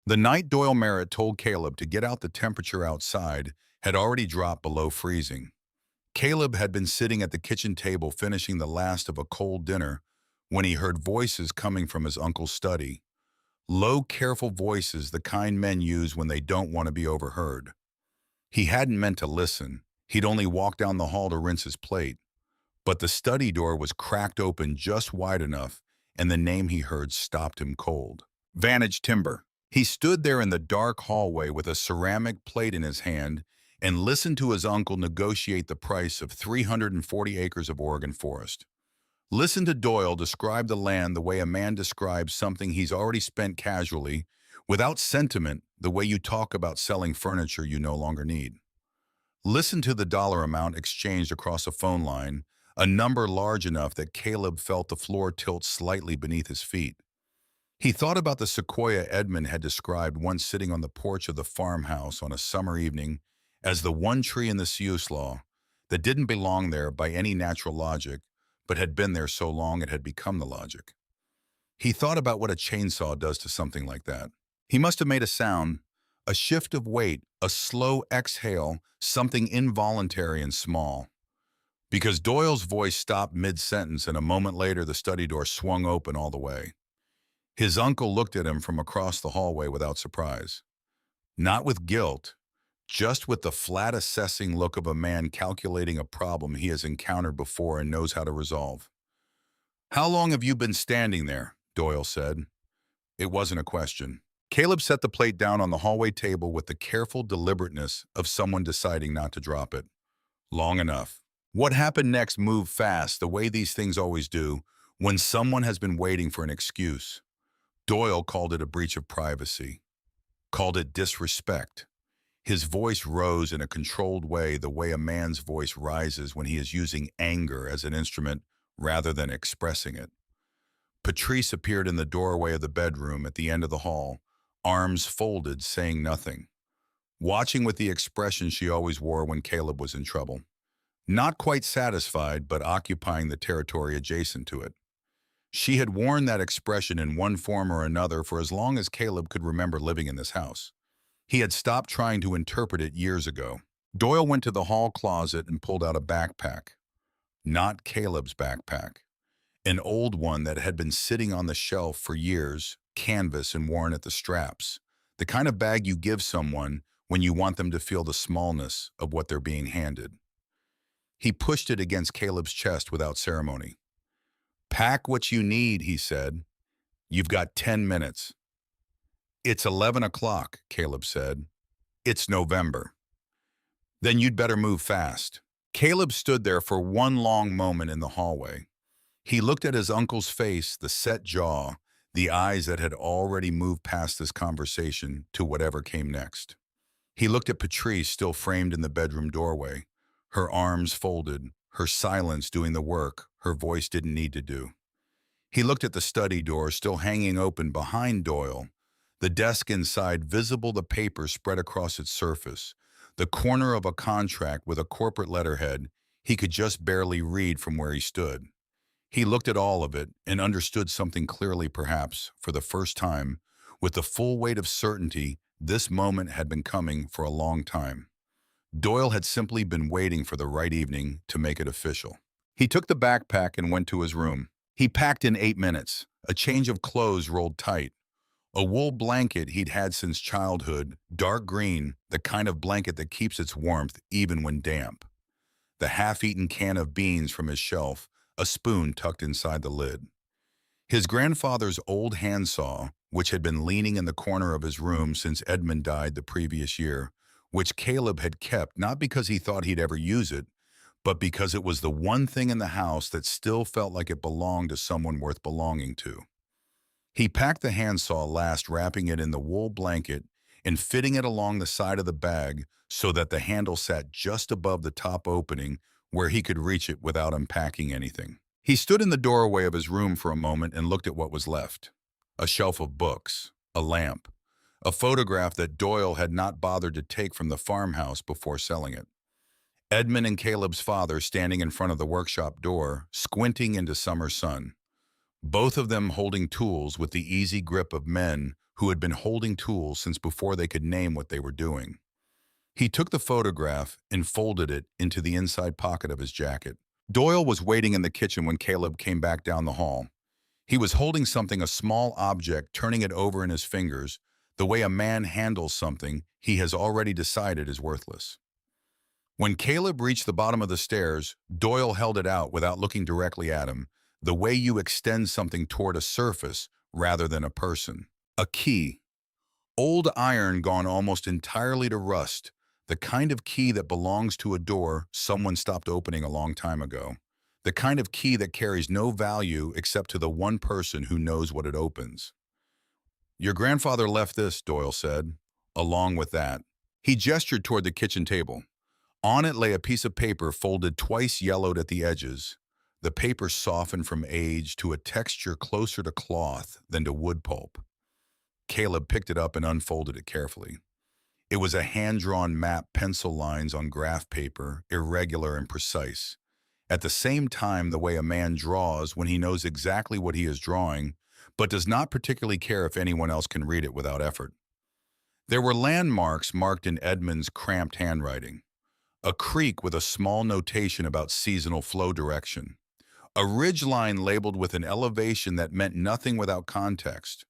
The night Doyle Merritt told Caleb to get out, the temperature outside had already dropped below freezing. Caleb had been sitting at the kitchen table finishing the last of a cold dinner when he heard voices coming from his uncle's study. Low, careful voices, the kind men use when they don't want to be overheard. He hadn't meant to listen. He'd only walked down the hall to rinse his plate. But the study door was cracked open just wide enough, and the name he heard stopped him cold. Vantage Timber. He stood there in the dark hallway with a ceramic plate in his hand and listened to his uncle negotiate the price of 340 acres of Oregon forest. Listen to Doyle describe the land the way a man describes something he's already spent casually, without sentiment, the way you talk about selling furniture you no longer need. Listen to the dollar amount exchanged across a phone line, a number large enough that Caleb felt the floor tilt slightly beneath his feet. He thought about the sequoia Edmund had described once sitting on the porch of the farmhouse on a summer evening as the one tree in the Siuslaw that didn't belong there by any natural logic, but had been there so long it had become the logic. He thought about what a chainsaw does to something like that. He must have made a sound, a shift of weight, a slow exhale, something involuntary and small. Because Doyle's voice stopped mid-sentence, and a moment later the study door swung open all the way. His uncle looked at him from across the hallway without surprise. Not with guilt, just with the flat assessing look of a man calculating a problem he has encountered before and knows how to resolve. "How long have you been standing there?" Doyle said. It wasn't a question. Caleb set the plate down on the hallway table with the careful deliberateness of someone deciding not to drop it. Long enough. What happened next moved fast, the way these things always do, when someone has been waiting for an excuse. Doyle called it a breach of privacy, called it disrespect. His voice rose in a controlled way, the way a man's voice rises when he is using anger as an instrument rather than expressing it. Patrice appeared in the doorway of the bedroom at the end of the hall, arms folded, saying nothing, watching with the expression she always wore when Caleb was in trouble. Not quite satisfied, but occupying the territory adjacent to it. She had worn that expression in one form or another for as long as Caleb could remember living in this house. He had stopped trying to interpret it years ago. Doyle went to the hall closet and pulled out a backpack. Not Caleb's backpack. An old one that had been sitting on the shelf for years, canvas and worn at the straps. The kind of bag you give someone when you want them to feel the smallness of what they're being handed. He pushed it against Caleb's chest without ceremony. "Pack what you need," he said. "You've got 10 minutes. "It's 11 o'clock, Caleb said. "It's November." "Then you'd better move fast." Caleb stood there for one long moment in the hallway. He looked at his uncle's face, the set jaw, the eyes that had already moved past this conversation to whatever came next. He looked at Patrice, still framed in the bedroom doorway, her arms folded, her silence doing the work her voice didn't need to do. He looked at the study door still hanging open behind Doyle, the desk inside visible, the paper spread across its surface, the corner of a contract with a corporate letterhead he could just barely read from where he stood. He looked at all of it and understood something clearly, perhaps, for the first time, with the full weight of certainty this moment had been coming for a long time. Doyle had simply been waiting for the right evening to make it official. He took the backpack and went to his room. He packed in 8 minutes, a change of clothes rolled tight, a wool blanket he'd had since childhood, dark green, the kind of blanket that keeps its warmth even when damp. The half-eaten can of beans from his shelf, a spoon tucked inside the lid. His grandfather's old handsaw, which had been leaning in the corner of his room since Edmund died the previous year, which Caleb had kept not because he thought he'd ever use it, but because it was the one thing in the house that still felt like it belonged to someone worth belonging to. He packed the handsaw last, wrapping it in the wool blanket and fitting it along the side of the bag so that the handle sat just above the top opening where he could reach it without unpacking anything. He stood in the doorway of his room for a moment and looked at what was left. A shelf of books, a lamp, a photograph that Doyle had not bothered to take from the farmhouse before selling it. Edmund and Caleb's father standing in front of the workshop door, squinting into summer sun. Both of them holding tools with the easy grip of men who had been holding tools since before they could name what they were doing. He took the photograph and folded it into the inside pocket of his jacket. Doyle was waiting in the kitchen when Caleb came back down the hall. He was holding something, a small object, turning it over in his fingers, the way a man handles something he has already decided is worthless. When Caleb reached the bottom of the stairs, Doyle held it out without looking directly at him, the way you extend something toward a surface rather than a person. A key. Old iron gone almost entirely to rust, the kind of key that belongs to a door someone stopped opening a long time ago. The kind of key that carries no value except to the one person who knows what it opens. Your grandfather left this, Doyle said. Along with that, he gestured toward the kitchen table. On it lay a piece of paper folded twice, yellowed at the edges. The paper softened from age to a texture closer to cloth than to wood pulp. Caleb picked it up and unfolded it carefully. It was a hand-drawn map, pencil lines on graph paper, irregular and precise. At the same time, the way a man draws when he knows exactly what he is drawing, but does not particularly care if anyone else can read it without effort. There were landmarks marked in Edmund's cramped handwriting. A creek with a small notation about seasonal flow direction. A ridgeline labeled with an elevation that meant nothing without context.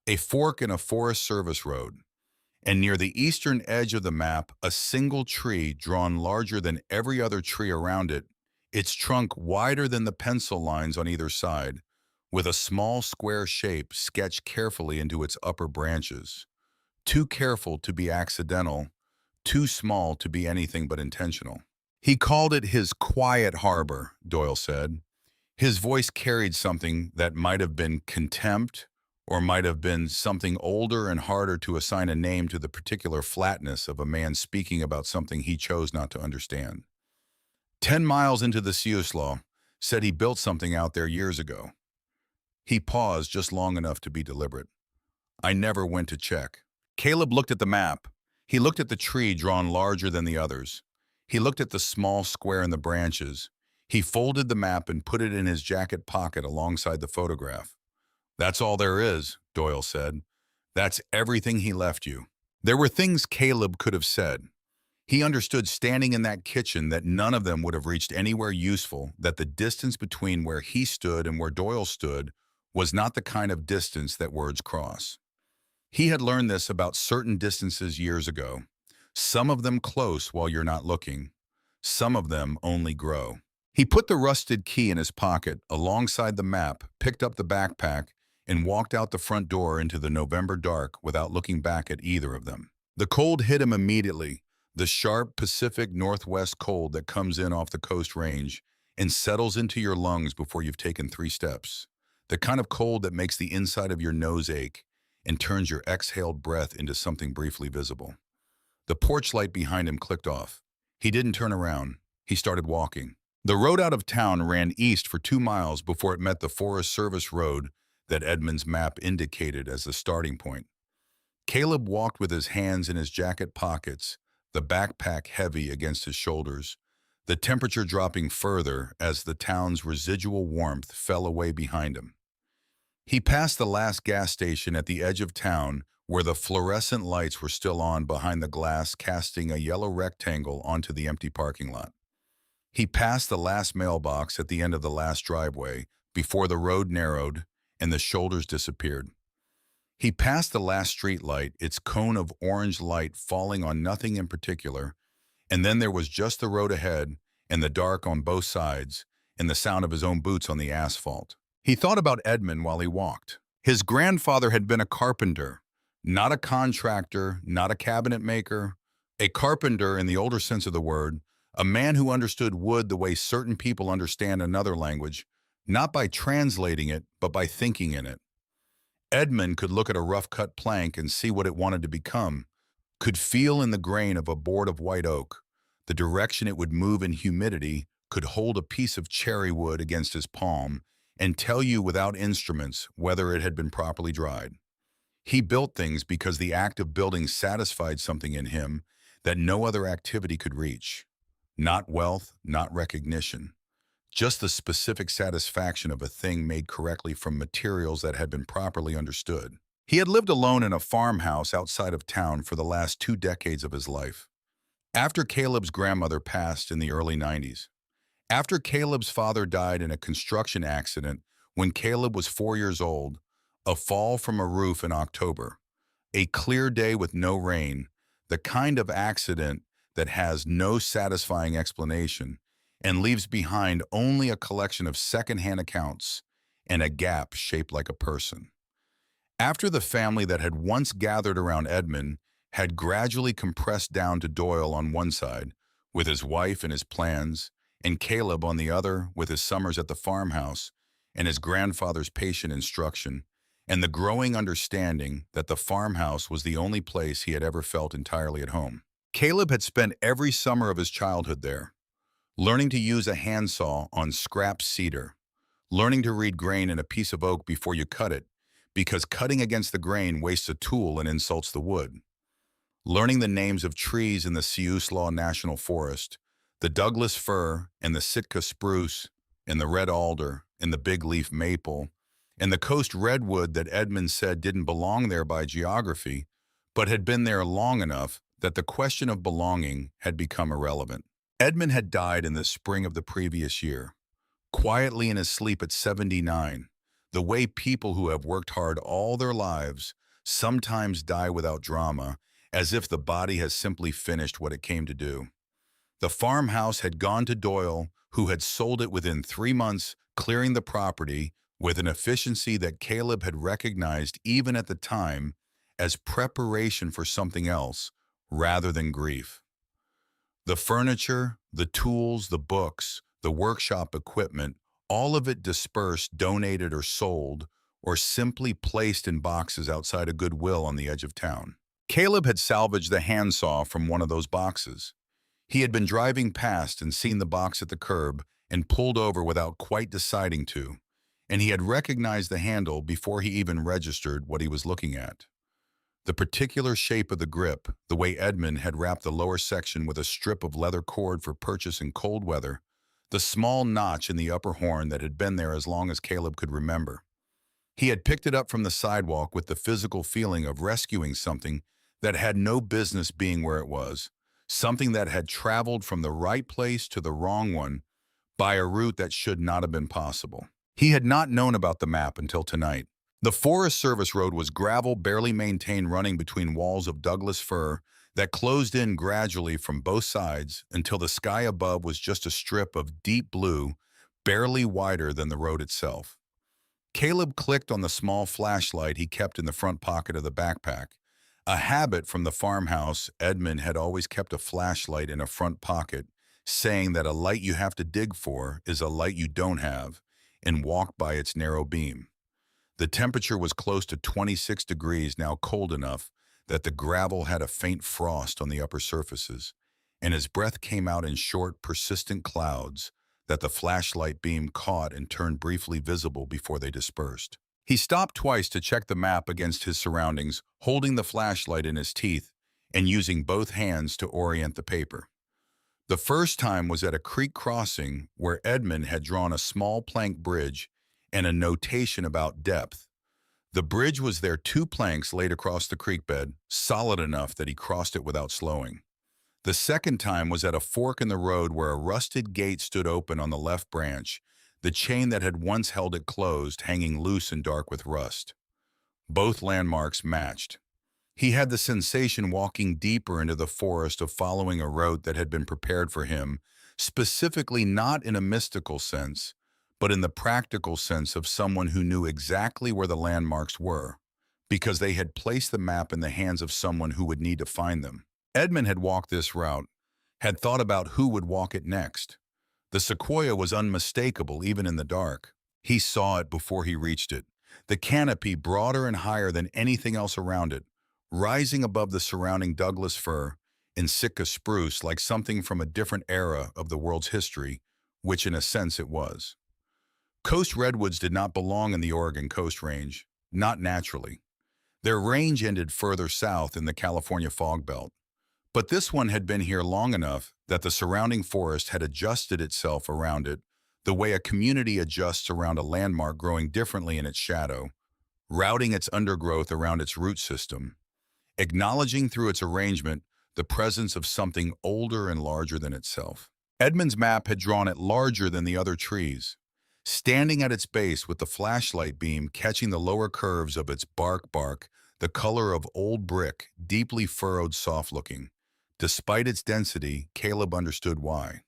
A fork in a Forest Service road. And near the eastern edge of the map, a single tree drawn larger than every other tree around it, its trunk wider than the pencil lines on either side, with a small square shape sketched carefully into its upper branches. Too careful to be accidental, too small to be anything but intentional. He called it his quiet harbor, Doyle said. His voice carried something that might have been contempt, or might have been something older and harder to assign a name to the particular flatness of a man speaking about something he chose not to understand. 10 miles into the Siuslaw, said he built something out there years ago. He paused just long enough to be deliberate. I never went to check. Caleb looked at the map. He looked at the tree drawn larger than the others. He looked at the small square in the branches. He folded the map and put it in his jacket pocket alongside the photograph. That's all there is, Doyle said. That's everything he left you. There were things Caleb could have said. He understood standing in that kitchen that none of them would have reached anywhere useful, that the distance between where he stood and where Doyle stood was not the kind of distance that words cross. He had learned this about certain distances years ago. Some of them close while you're not looking. Some of them only grow. He put the rusted key in his pocket alongside the map, picked up the backpack, and walked out the front door into the November dark without looking back at either of them. The cold hit him immediately, the sharp Pacific Northwest cold that comes in off the Coast Range and settles into your lungs before you've taken 3 steps. The kind of cold that makes the inside of your nose ache and turns your exhaled breath into something briefly visible. The porch light behind him clicked off. He didn't turn around. He started walking. The road out of town ran east for 2 miles before it met the Forest Service road that Edmund's map indicated as the starting point. Caleb walked with his hands in his jacket pockets, the backpack heavy against his shoulders, the temperature dropping further as the town's residual warmth fell away behind him. He passed the last gas station at the edge of town where the fluorescent lights were still on behind the glass, casting a yellow rectangle onto the empty parking lot. He passed the last mailbox at the end of the last driveway before the road narrowed and the shoulders disappeared. He passed the last street light, its cone of orange light falling on nothing in particular, and then there was just the road ahead and the dark on both sides and the sound of his own boots on the asphalt. He thought about Edmund while he walked. His grandfather had been a carpenter, not a contractor, not a cabinet maker, a carpenter in the older sense of the word, a man who understood wood the way certain people understand another language, not by translating it, but by thinking in it. Edmund could look at a rough-cut plank and see what it wanted to become, could feel in the grain of a board of white oak, the direction it would move in humidity, could hold a piece of cherry wood against his palm, and tell you without instruments whether it had been properly dried. He built things because the act of building satisfied something in him that no other activity could reach. Not wealth, not recognition. Just the specific satisfaction of a thing made correctly from materials that had been properly understood. He had lived alone in a farmhouse outside of town for the last 2 decades of his life. After Caleb's grandmother passed in the early 90s, after Caleb's father died in a construction accident when Caleb was 4 years old, a fall from a roof in October, a clear day with no rain, the kind of accident that has no satisfying explanation and leaves behind only a collection of secondhand accounts and a gap shaped like a person. After the family that had once gathered around Edmund had gradually compressed down to Doyle on one side, with his wife and his plans, and Caleb on the other with his summers at the farmhouse and his grandfather's patient instruction, and the growing understanding that the farmhouse was the only place he had ever felt entirely at home. Caleb had spent every summer of his childhood there, learning to use a handsaw on scrap cedar, learning to read grain in a piece of oak before you cut it, because cutting against the grain wastes a tool and insults the wood. Learning the names of trees in the Siuslaw National Forest, the Douglas fir and the Sitka spruce and the red alder and the big leaf maple, and the coast redwood that Edmund said didn't belong there by geography, but had been there long enough that the question of belonging had become irrelevant. Edmund had died in the spring of the previous year, quietly in his sleep at 79, the way people who have worked hard all their lives sometimes die without drama, as if the body has simply finished what it came to do. The farmhouse had gone to Doyle, who had sold it within 3 months, clearing the property with an efficiency that Caleb had recognized even at the time as preparation for something else rather than grief. The furniture, the tools, the books, the workshop equipment, all of it dispersed, donated, or sold, or simply placed in boxes outside a Goodwill on the edge of town. Caleb had salvaged the handsaw from one of those boxes. He had been driving past and seen the box at the curb and pulled over without quite deciding to, and he had recognized the handle before he even registered what he was looking at. The particular shape of the grip, the way Edmund had wrapped the lower section with a strip of leather cord for purchase in cold weather, the small notch in the upper horn that had been there as long as Caleb could remember. He had picked it up from the sidewalk with the physical feeling of rescuing something that had no business being where it was, something that had traveled from the right place to the wrong one by a route that should not have been possible. He had not known about the map until tonight. The Forest Service road was gravel, barely maintained, running between walls of Douglas fir that closed in gradually from both sides until the sky above was just a strip of deep blue, barely wider than the road itself. Caleb clicked on the small flashlight he kept in the front pocket of the backpack. A habit from the farmhouse, Edmund had always kept a flashlight in a front pocket, saying that a light you have to dig for is a light you don't have, and walk by its narrow beam. The temperature was close to 26 degrees, now cold enough that the gravel had a faint frost on the upper surfaces, and his breath came out in short, persistent clouds that the flashlight beam caught and turned briefly visible before they dispersed. He stopped twice to check the map against his surroundings, holding the flashlight in his teeth and using both hands to orient the paper. The first time was at a creek crossing where Edmund had drawn a small plank bridge and a notation about depth. The bridge was there, 2 planks laid across the creek bed, solid enough that he crossed it without slowing. The second time was at a fork in the road where a rusted gate stood open on the left branch, the chain that had once held it closed hanging loose and dark with rust. Both landmarks matched. He had the sensation walking deeper into the forest of following a route that had been prepared for him, specifically not in a mystical sense, but in the practical sense of someone who knew exactly where the landmarks were, because they had placed the map in the hands of someone who would need to find them. Edmund had walked this route, had thought about who would walk it next. The sequoia was unmistakable even in the dark. He saw it before he reached it, the canopy broader and higher than anything else around it, rising above the surrounding Douglas fir and Sitka spruce like something from a different era of the world's history, which in a sense it was. Coast redwoods did not belong in the Oregon Coast Range, not naturally. Their range ended further south in the California fog belt. But this one had been here long enough that the surrounding forest had adjusted itself around it the way a community adjusts around a landmark growing differently in its shadow, routing its undergrowth around its root system, acknowledging through its arrangement the presence of something older and larger than itself. Edmund's map had drawn it larger than the other trees, standing at its base with the flashlight beam catching the lower curves of its bark, the color of old brick, deeply furrowed, soft-looking. Despite its density, Caleb understood why.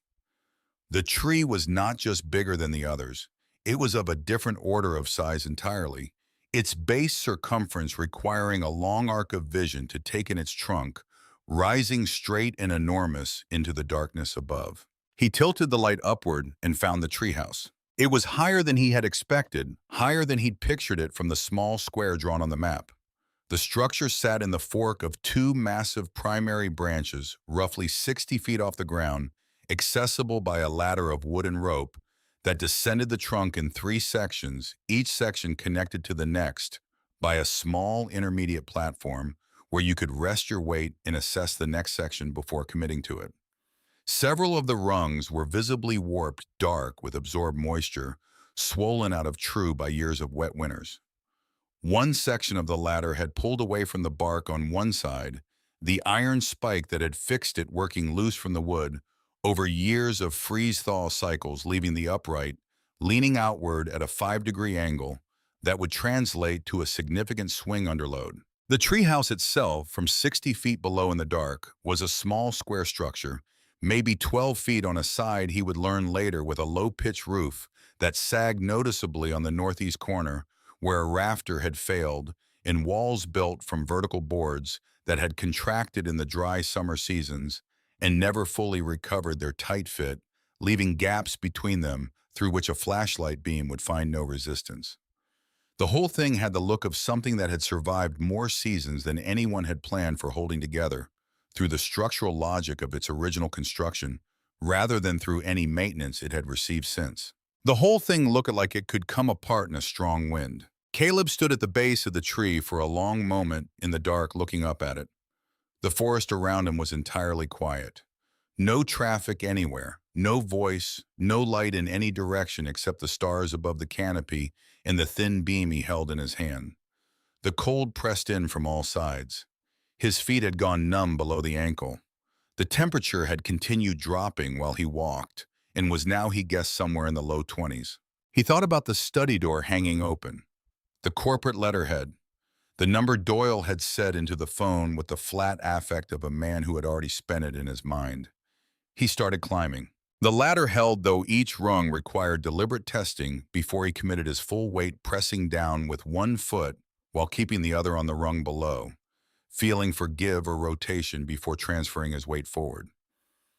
The tree was not just bigger than the others, it was of a different order of size entirely, its base circumference requiring a long arc of vision to take in its trunk, rising straight and enormous into the darkness above. He tilted the light upward and found the treehouse. It was higher than he had expected, higher than he'd pictured it from the small square drawn on the map. The structure sat in the fork of two massive primary branches, roughly 60 feet off the ground, accessible by a ladder of wood and rope that descended the trunk in three sections, each section connected to the next by a small intermediate platform where you could rest your weight and assess the next section before committing to it. Several of the rungs were visibly warped, dark with absorbed moisture, swollen out of true by years of wet winters. One section of the ladder had pulled away from the bark on one side, the iron spike that had fixed it working loose from the wood, over years of freeze-thaw cycles leaving the upright, leaning outward at a 5-degree angle that would translate to a significant swing under load. The treehouse itself, from 60 feet below in the dark, was a small square structure, maybe 12 feet on a side he would learn later, with a low-pitched roof that sagged noticeably on the northeast corner, where a rafter had failed, and walls built from vertical boards that had contracted in the dry summer seasons and never fully recovered their tight fit, leaving gaps between them through which a flashlight beam would find no resistance. The whole thing had the look of something that had survived more seasons than anyone had planned for holding together, through the structural logic of its original construction, rather than through any maintenance it had received since. The whole thing looked like it could come apart in a strong wind. Caleb stood at the base of the tree for a long moment in the dark, looking up at it. The forest around him was entirely quiet. No traffic anywhere, no voice, no light in any direction except the stars above the canopy and the thin beam he held in his hand. The cold pressed in from all sides. His feet had gone numb below the ankle. The temperature had continued dropping while he walked, and was now, he guessed, somewhere in the low 20s. He thought about the study door hanging open, the corporate letterhead, the number Doyle had said into the phone with the flat affect of a man who had already spent it in his mind. He started climbing. The ladder held, though each rung required deliberate testing before he committed his full weight, pressing down with one foot while keeping the other on the rung below, feeling for give or rotation before transferring his weight forward.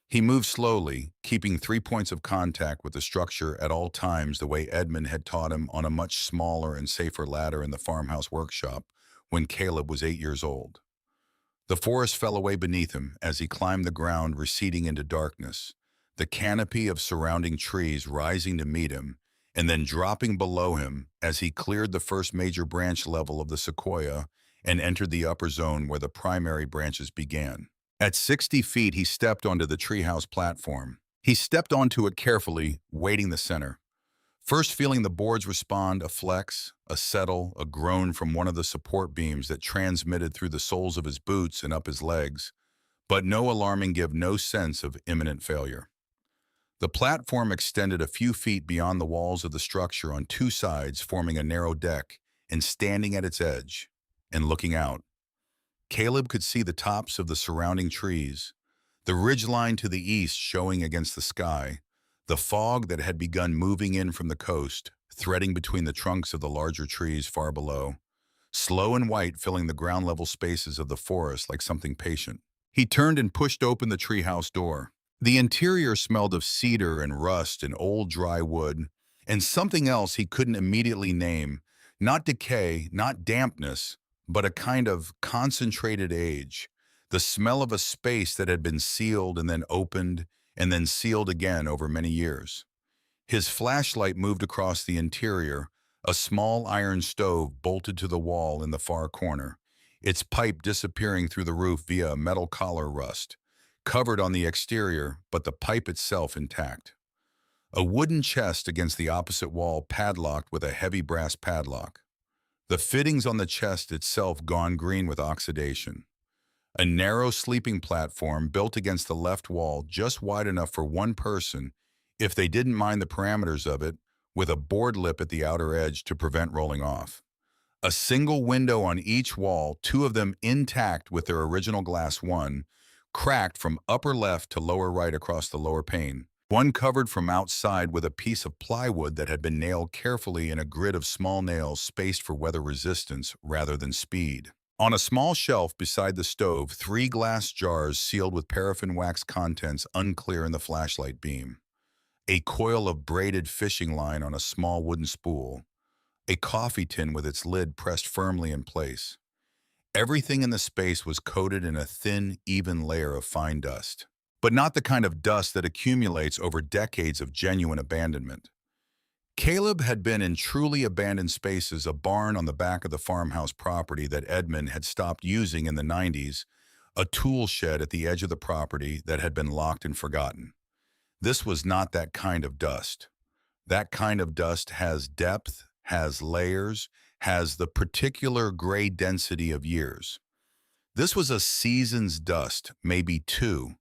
He moved slowly, keeping 3 points of contact with the structure at all times, the way Edmund had taught him on a much smaller and safer ladder in the farmhouse workshop when Caleb was 8 years old. The forest fell away beneath him as he climbed the ground, receding into darkness, the canopy of surrounding trees rising to meet him, and then dropping below him as he cleared the first major branch level of the sequoia and entered the upper zone where the primary branches began. At 60 feet, he stepped onto the treehouse platform. He stepped onto it carefully, weighting the center. First feeling the boards respond, a flex, a settle, a groan from one of the support beams that transmitted through the soles of his boots and up his legs, but no alarming give, no sense of imminent failure. The platform extended a few feet beyond the walls of the structure on two sides, forming a narrow deck, and standing at its edge, and looking out, Caleb could see the tops of the surrounding trees, the ridgeline to the east showing against the sky, the fog that had begun moving in from the coast, threading between the trunks of the larger trees far below, slow and white, filling the ground-level spaces of the forest like something patient. He turned and pushed open the treehouse door. The interior smelled of cedar and rust and old dry wood, and something else he couldn't immediately name, not decay, not dampness, but a kind of concentrated age, the smell of a space that had been sealed and then opened and then sealed again over many years. His flashlight moved across the interior, a small iron stove bolted to the wall in the far corner, its pipe disappearing through the roof via a metal collar rust, covered on the exterior, but the pipe itself intact. A wooden chest against the opposite wall, padlocked with a heavy brass padlock. the fittings on the chest itself gone green with oxidation. A narrow sleeping platform built against the left wall just wide enough for one person, if they didn't mind the parameters of it, with a board lip at the outer edge to prevent rolling off. A single window on each wall, two of them intact with their original glass, one cracked from upper left to lower right across the lower pane. One covered from outside with a piece of plywood that had been nailed carefully in a grid of small nails spaced for weather resistance rather than speed. On a small shelf beside the stove, three glass jars sealed with paraffin wax, contents unclear in the flashlight beam. A coil of braided fishing line on a small wooden spool. A coffee tin with its lid pressed firmly in place. Everything in the space was coated in a thin, even layer of fine dust. But not the kind of dust that accumulates over decades of genuine abandonment. Caleb had been in truly abandoned spaces, a barn on the back of the farmhouse property that Edmund had stopped using in the 90s, a tool shed at the edge of the property that had been locked and forgotten. This was not that kind of dust. That kind of dust has depth, has layers, has the particular gray density of years. This was a season's dust, maybe two,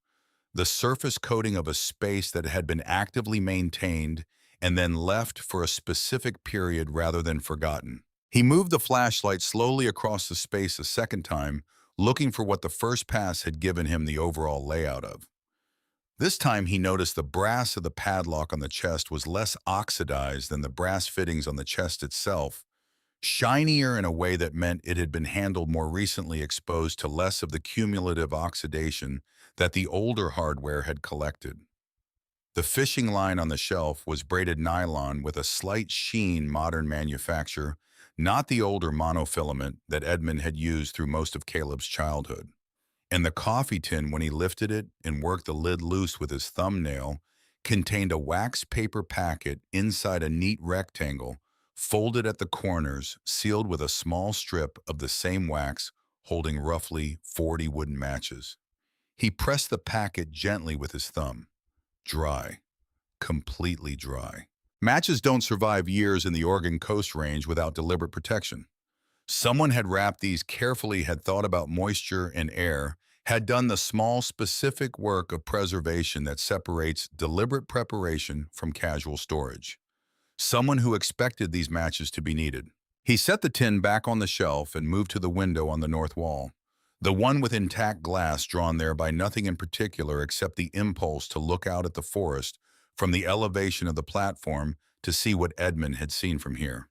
the surface coating of a space that had been actively maintained and then left for a specific period rather than forgotten. He moved the flashlight slowly across the space a second time, looking for what the first pass had given him the overall layout of. This time he noticed the brass of the padlock on the chest was less oxidized than the brass fittings on the chest itself, shinier in a way that meant it had been handled more recently, exposed to less of the cumulative oxidation that the older hardware had collected. The fishing line on the shelf was braided nylon with a slight sheen, modern manufacture, not the older monofilament that Edmund had used through most of Caleb's childhood. And the coffee tin, when he lifted it and worked the lid loose with his thumbnail, contained a wax paper packet inside a neat rectangle, folded at the corners, sealed with a small strip of the same wax, holding roughly 40 wooden matches. He pressed the packet gently with his thumb. Dry. Completely dry. Matches don't survive years in the Oregon Coast Range without deliberate protection. Someone had wrapped these carefully, had thought about moisture and air, had done the small specific work of preservation that separates deliberate preparation from casual storage. Someone who expected these matches to be needed. He set the tin back on the shelf and moved to the window on the north wall, the one with intact glass drawn there by nothing in particular except the impulse to look out at the forest from the elevation of the platform to see what Edmund had seen from here.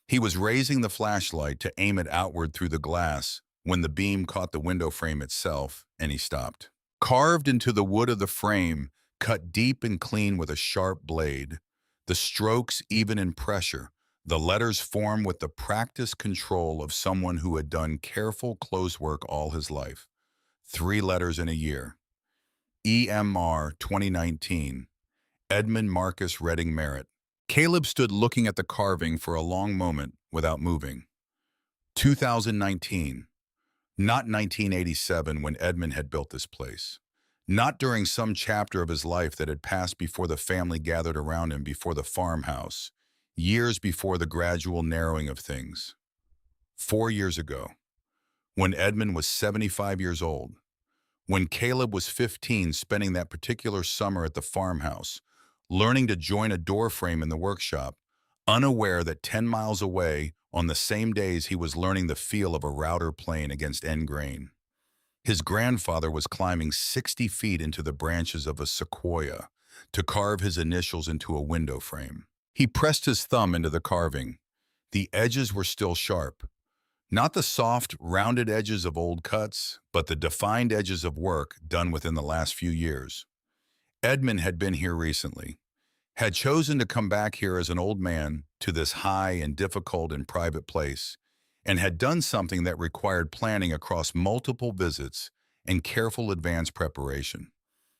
He was raising the flashlight to aim it outward through the glass when the beam caught the window frame itself, and he stopped. Carved into the wood of the frame, cut deep and clean with a sharp blade, the strokes even in pressure, the letters form with the practiced control of someone who had done careful close work all his life. 3 letters in a year. EMR 2019. Edmund Marcus Redding Merritt. Caleb stood looking at the carving for a long moment without moving. 2019. Not 1987 when Edmund had built this place. Not during some chapter of his life that had passed before the family gathered around him before the farmhouse, years before the gradual narrowing of things. 4 years ago, when Edmund was 75 years old, when Caleb was 15, spending that particular summer at the farmhouse, learning to join a door frame in the workshop, unaware that 10 miles away, on the same days he was learning the feel of a router plane against end grain. His grandfather was climbing 60 feet into the branches of a sequoia to carve his initials into a window frame. He pressed his thumb into the carving. The edges were still sharp. Not the soft, rounded edges of old cuts, but the defined edges of work done within the last few years. Edmund had been here recently, had chosen to come back here as an old man to this high and difficult and private place, and had done something that required planning across multiple visits and careful advance preparation.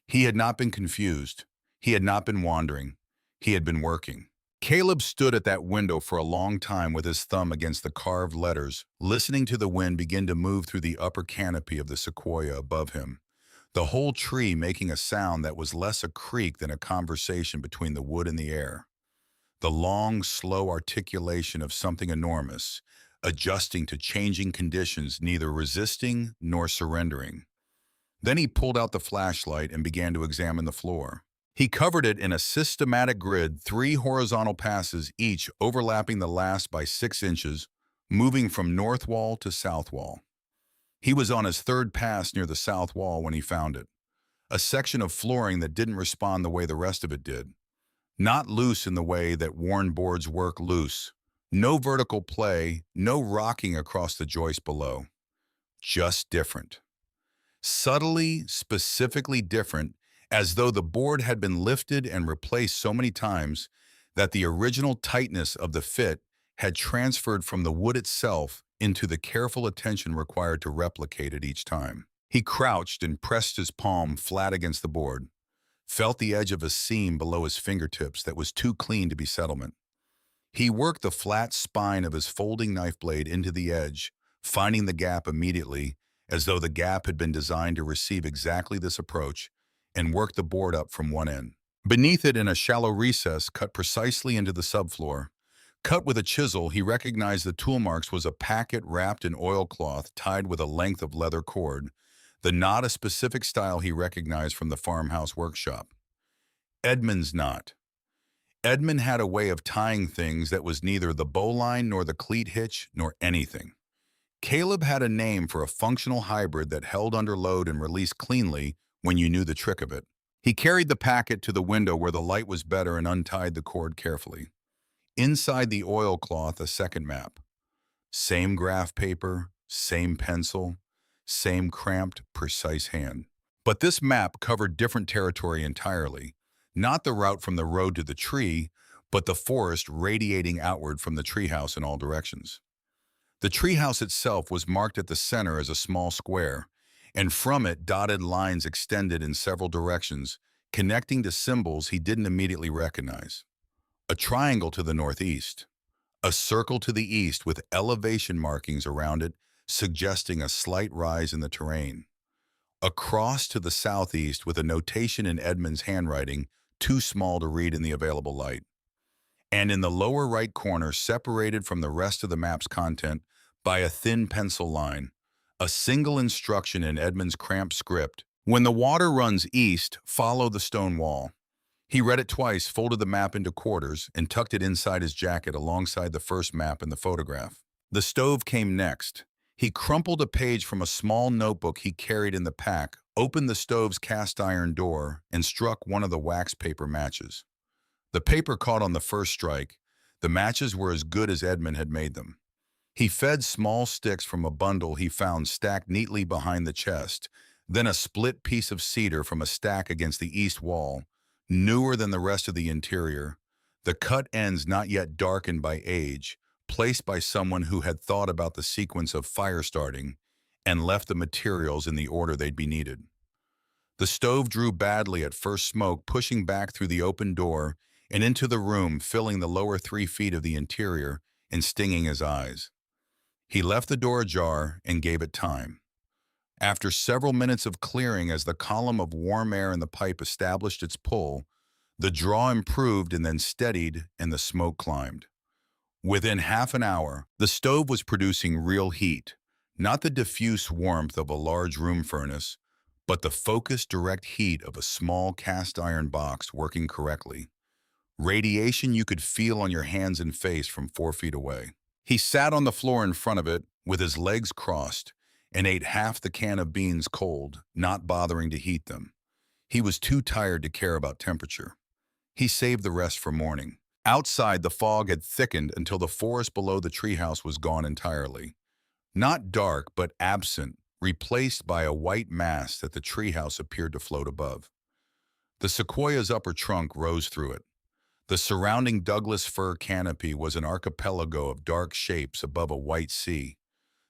He had not been confused. He had not been wandering. He had been working. Caleb stood at that window for a long time with his thumb against the carved letters, listening to the wind begin to move through the upper canopy of the sequoia above him, the whole tree making a sound that was less a creak than a conversation between the wood and the air. The long, slow articulation of something enormous, adjusting to changing conditions, neither resisting nor surrendering. Then he pulled out the flashlight and began to examine the floor. He covered it in a systematic grid, 3 horizontal passes, each overlapping the last by 6 inches, moving from north wall to south wall. He was on his third pass near the south wall when he found it, a section of flooring that didn't respond the way the rest of it did. Not loose in the way that worn boards work loose. No vertical play, no rocking across the joist below. Just different. Subtly, specifically different, as though the board had been lifted and replaced so many times that the original tightness of the fit had transferred from the wood itself into the careful attention required to replicate it each time. He crouched and pressed his palm flat against the board, felt the edge of a seam below his fingertips that was too clean to be settlement. He worked the flat spine of his folding knife blade into the edge, finding the gap immediately, as though the gap had been designed to receive exactly this approach, and worked the board up from one end. Beneath it, in a shallow recess cut precisely into the subfloor, cut with a chisel, he recognized the tool marks was a packet wrapped in oilcloth tied with a length of leather cord, the knot a specific style he recognized from the farmhouse workshop. Edmund's knot. Edmund had a way of tying things that was neither the bowline nor the cleat hitch nor anything. Caleb had a name for a functional hybrid that held under load and released cleanly when you knew the trick of it. He carried the packet to the window where the light was better and untied the cord carefully. Inside the oilcloth, a second map. Same graph paper, same pencil, same cramped, precise hand. But this map covered different territory entirely. Not the route from the road to the tree, but the forest radiating outward from the treehouse in all directions. The treehouse itself was marked at the center as a small square, and from it dotted lines extended in several directions, connecting to symbols he didn't immediately recognize. A triangle to the northeast, a circle to the east with elevation markings around it, suggesting a slight rise in the terrain. A cross to the southeast with a notation in Edmund's handwriting, too small to read in the available light. And in the lower right corner, separated from the rest of the map's content by a thin pencil line, a single instruction in Edmund's cramped script: when the water runs east, follow the stone wall. He read it twice, folded the map into quarters, and tucked it inside his jacket alongside the first map in the photograph. The stove came next. He crumpled a page from a small notebook he carried in the pack, opened the stove's cast-iron door, and struck one of the wax paper matches. The paper caught on the first strike. The matches were as good as Edmund had made them. He fed small sticks from a bundle he found stacked neatly behind the chest, then a split piece of cedar from a stack against the east wall, newer than the rest of the interior, the cut ends not yet darkened by age, placed by someone who had thought about the sequence of fire starting and left the materials in the order they'd be needed. The stove drew badly at first, smoke pushing back through the open door and into the room, filling the lower 3 feet of the interior and stinging his eyes. He left the door ajar and gave it time. After several minutes of clearing, as the column of warm air in the pipe established its pull, the draw improved and then steadied, and the smoke climbed. Within half an hour, the stove was producing real heat, not the diffuse warmth of a large room furnace, but the focused, direct heat of a small cast-iron box working correctly. Radiation you could feel on your hands and face from 4 feet away. He sat on the floor in front of it, with his legs crossed, and ate half the can of beans cold, not bothering to heat them. He was too tired to care about temperature. He saved the rest for morning. Outside, the fog had thickened until the forest below the treehouse was gone entirely. Not dark, but absent, replaced by a white mass that the treehouse appeared to float above. The sequoia's upper trunk rose through it. The surrounding Douglas fir canopy was an archipelago of dark shapes above a white sea.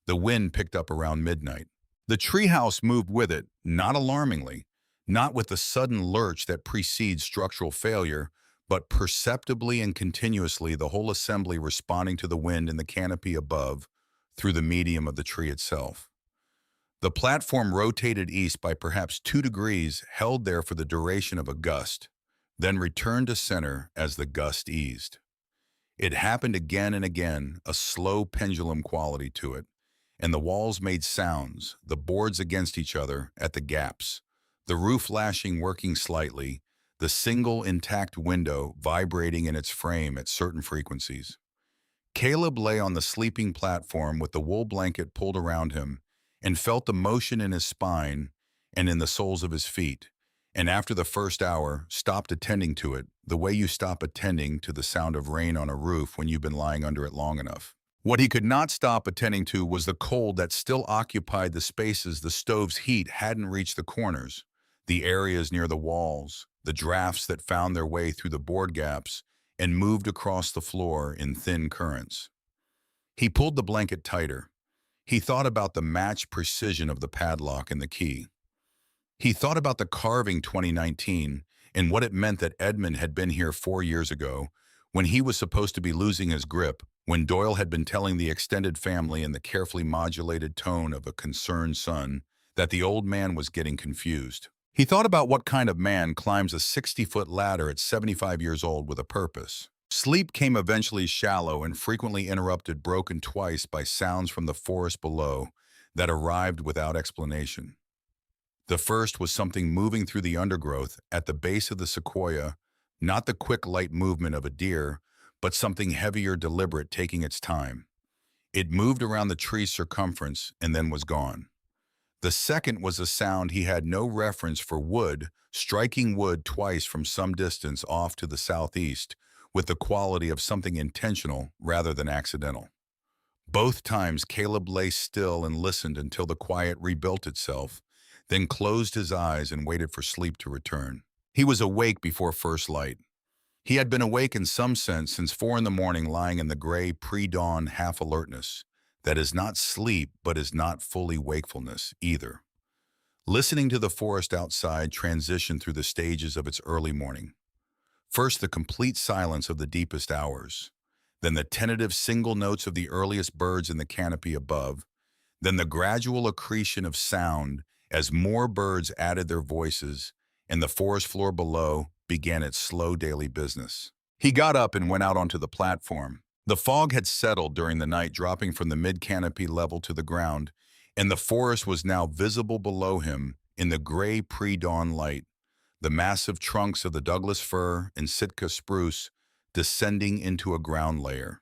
The wind picked up around midnight. The treehouse moved with it, not alarmingly, not with the sudden lurch that precedes structural failure, but perceptibly and continuously, the whole assembly responding to the wind in the canopy above through the medium of the tree itself. The platform rotated east by perhaps 2 degrees, held there for the duration of a gust, then returned to center as the gust eased. It happened again and again, a slow pendulum quality to it, and the walls made sounds, the boards against each other at the gaps, the roof lashing working slightly, the single intact window vibrating in its frame at certain frequencies. Caleb lay on the sleeping platform with the wool blanket pulled around him and felt the motion in his spine and in the soles of his feet, and after the first hour, stopped attending to it, the way you stop attending to the sound of rain on a roof when you've been lying under it long enough. What he could not stop attending to was the cold that still occupied the spaces the stove's heat hadn't reached the corners, the areas near the walls, the drafts that found their way through the board gaps and moved across the floor in thin currents. He pulled the blanket tighter. He thought about the matched precision of the padlock and the key. He thought about the carving 2019 and what it meant that Edmund had been here 4 years ago, when he was supposed to be losing his grip, when Doyle had been telling the extended family in the carefully modulated tone of a concerned son that the old man was getting confused. He thought about what kind of man climbs a 60-foot ladder at 75 years old with a purpose. Sleep came eventually shallow and frequently interrupted, broken twice by sounds from the forest below that arrived without explanation. The first was something moving through the undergrowth at the base of the sequoia, not the quick light movement of a deer, but something heavier, deliberate, taking its time. It moved around the tree's circumference and then was gone. The second was a sound he had no reference for: wood, striking wood twice from some distance off to the southeast, with the quality of something intentional rather than accidental. Both times Caleb lay still and listened until the quiet rebuilt itself, then closed his eyes and waited for sleep to return. He was awake before first light. He had been awake in some sense since 4 in the morning, lying in the gray pre-dawn half-alertness that is not sleep but is not fully wakefulness either. Listening to the forest outside transition through the stages of its early morning. First the complete silence of the deepest hours, then the tentative single notes of the earliest birds in the canopy above, then the gradual accretion of sound as more birds added their voices, and the forest floor below began its slow daily business. He got up and went out onto the platform. The fog had settled during the night, dropping from the mid-canopy level to the ground, and the forest was now visible below him in the gray pre-dawn light, the massive trunks of the Douglas fir and Sitka spruce descending into a ground layer.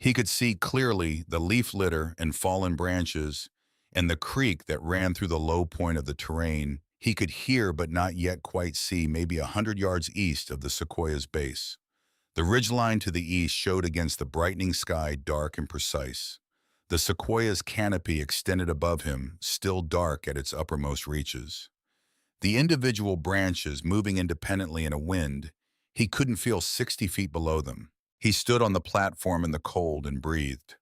He could see clearly the leaf litter and fallen branches and the creek that ran through the low point of the terrain. He could hear but not yet quite see, maybe 100 yards east of the sequoia's base. The ridgeline to the east showed against the brightening sky, dark and precise. The sequoia's canopy extended above him, still dark at its uppermost reaches. The individual branches moving independently in a wind, he couldn't feel 60 feet below them. He stood on the platform in the cold and breathed.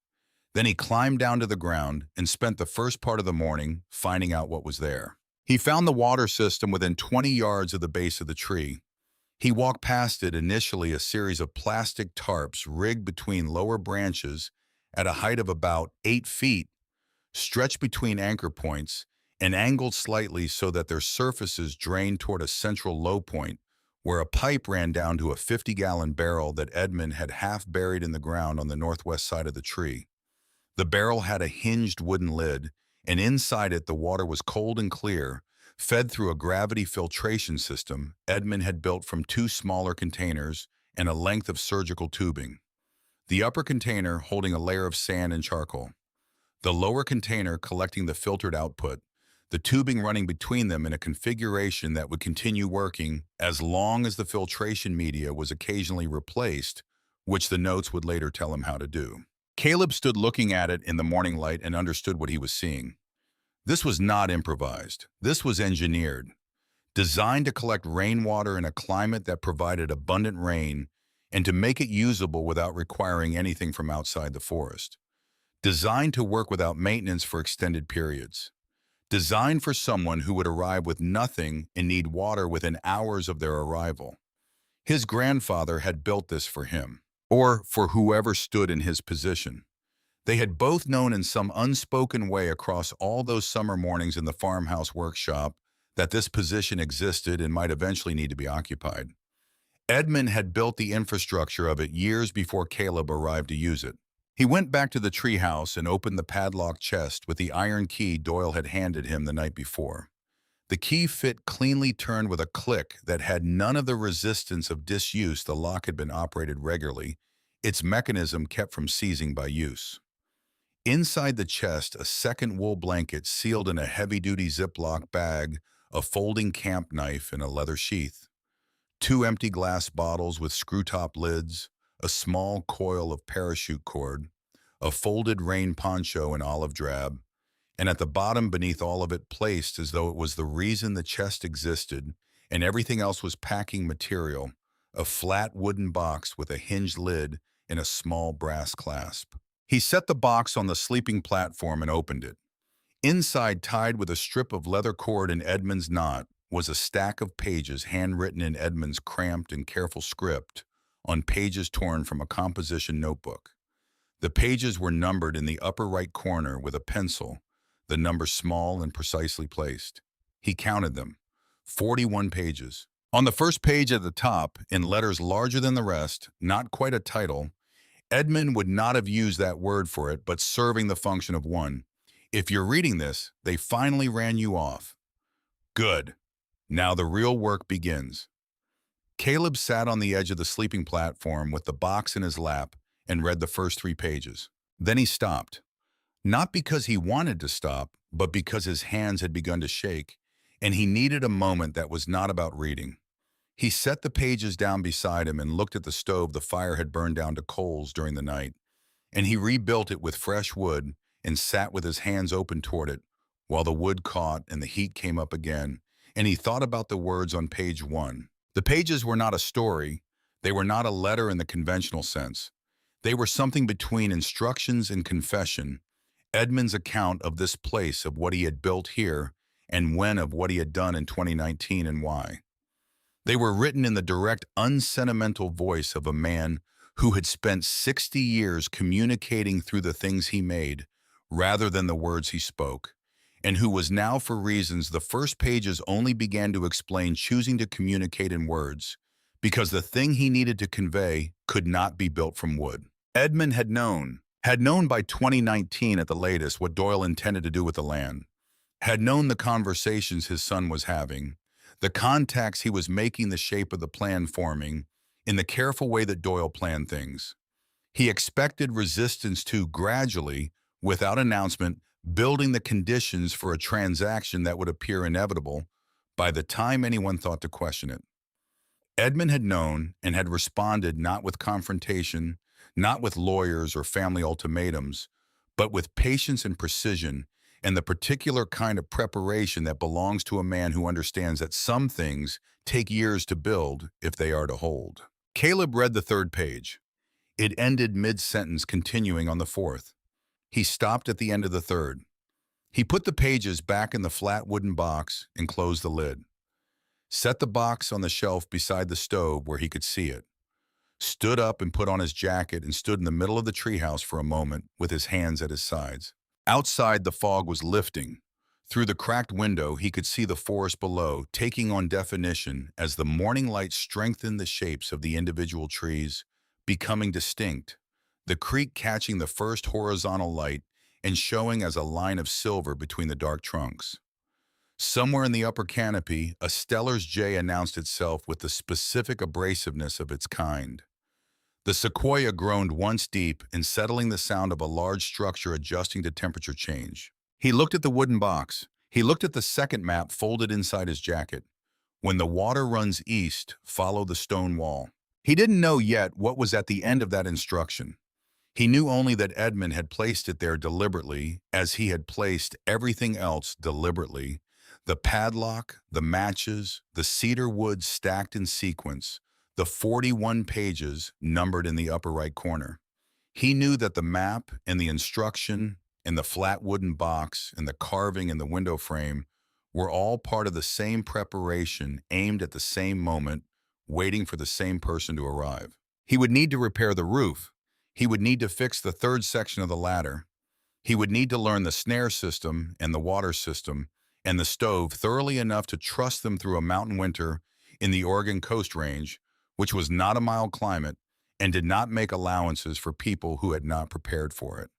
Then he climbed down to the ground and spent the first part of the morning finding out what was there. He found the water system within 20 yards of the base of the tree. He walked past it, initially a series of plastic tarps rigged between lower branches at a height of about 8 feet, stretched between anchor points and angled slightly so that their surfaces drained toward a central low point where a pipe ran down to a 50-gallon barrel that Edmund had half buried in the ground on the northwest side of the tree. The barrel had a hinged wooden lid, and inside it the water was cold and clear, fed through a gravity filtration system Edmund had built from 2 smaller containers and a length of surgical tubing. The upper container holding a layer of sand and charcoal. The lower container collecting the filtered output, the tubing running between them in a configuration that would continue working as long as the filtration media was occasionally replaced, which the notes would later tell him how to do. Caleb stood looking at it in the morning light and understood what he was seeing. This was not improvised. This was engineered, designed to collect rainwater in a climate that provided abundant rain and to make it usable without requiring anything from outside the forest. Designed to work without maintenance for extended periods. Designed for someone who would arrive with nothing and need water within hours of their arrival. His grandfather had built this for him, or for whoever stood in his position. They had both known in some unspoken way across all those summer mornings in the farmhouse workshop that this position existed and might eventually need to be occupied. Edmund had built the infrastructure of it years before Caleb arrived to use it. He went back to the treehouse and opened the padlocked chest with the iron key Doyle had handed him the night before. The key fit cleanly turned with a click that had none of the resistance of disuse. The lock had been operated regularly, its mechanism kept from seizing by use. Inside the chest, a second wool blanket sealed in a heavy-duty Ziploc bag, a folding camp knife in a leather sheath, two empty glass bottles with screw-top lids, a small coil of parachute cord, a folded rain poncho in olive drab, and at the bottom beneath all of it, placed as though it was the reason the chest existed and everything else was packing material, a flat wooden box with a hinged lid and a small brass clasp. He set the box on the sleeping platform and opened it. Inside, tied with a strip of leather cord in Edmund's knot, was a stack of pages handwritten in Edmund's cramped and careful script on pages torn from a composition notebook. The pages were numbered in the upper right corner with a pencil, the number small and precisely placed. He counted them. 41 pages. On the first page at the top, in letters larger than the rest, not quite a title, Edmund would not have used that word for it, but serving the function of one. If you're reading this, they finally ran you off. Good. Now the real work begins. Caleb sat on the edge of the sleeping platform with the box in his lap and read the first 3 pages. Then he stopped. Not because he wanted to stop, but because his hands had begun to shake, and he needed a moment that was not about reading. He set the pages down beside him and looked at the stove the fire had burned down to coals during the night, and he rebuilt it with fresh wood and sat with his hands open toward it while the wood caught and the heat came up again, and he thought about the words on page 1. The pages were not a story. They were not a letter in the conventional sense. They were something between instructions and confession, Edmund's account of this place, of what he had built here, and when of what he had done in 2019 and why. They were written in the direct, unsentimental voice of a man who had spent 60 years communicating through the things he made, rather than the words he spoke, and who was now, for reasons the first pages only began to explain, choosing to communicate in words, because the thing he needed to convey could not be built from wood. Edmund had known by 2019 at the latest what Doyle intended to do with the land, had known the conversations his son was having, the contacts he was making, the shape of the plan forming, in the careful way that Doyle planned things. He expected resistance to gradually, without announcement, building the conditions for a transaction that would appear inevitable by the time anyone thought to question it. Edmund had known and had responded not with confrontation, not with lawyers or family ultimatums, but with patience and precision, and the particular kind of preparation that belongs to a man who understands that some things take years to build if they are to hold. Caleb read the 3rd page. It ended mid-sentence, continuing on the 4th. He stopped at the end of the 3rd. He put the pages back in the flat wooden box and closed the lid. Set the box on the shelf beside the stove where he could see it. Stood up and put on his jacket and stood in the middle of the treehouse for a moment with his hands at his sides. Outside, the fog was lifting. Through the cracked window, he could see the forest below, taking on definition as the morning light strengthened the shapes of the individual trees, becoming distinct, the creek catching the first horizontal light and showing as a line of silver between the dark trunks. Somewhere in the upper canopy, a Steller's jay announced itself with the specific abrasiveness of its kind. The sequoia groaned once deep, and settling the sound of a large structure adjusting to temperature change. He looked at the wooden box. He looked at the second map folded inside his jacket. When the water runs east, follow the stone wall. He didn't know yet what was at the end of that instruction. He knew only that Edmund had placed it there deliberately, as he had placed everything else deliberately. The padlock, the matches, the cedar wood stacked in sequence, the 41 pages numbered in the upper right corner. He knew that the map and the instruction and the flat wooden box and the carving in the window frame were all part of the same preparation, aimed at the same moment, waiting for the same person to arrive. He would need to repair the roof. He would need to fix the 3rd section of the ladder. He would need to learn the snare system and the water system and the stove thoroughly enough to trust them through a mountain winter in the Oregon Coast Range, which was not a mild climate and did not make allowances for people who had not prepared for it.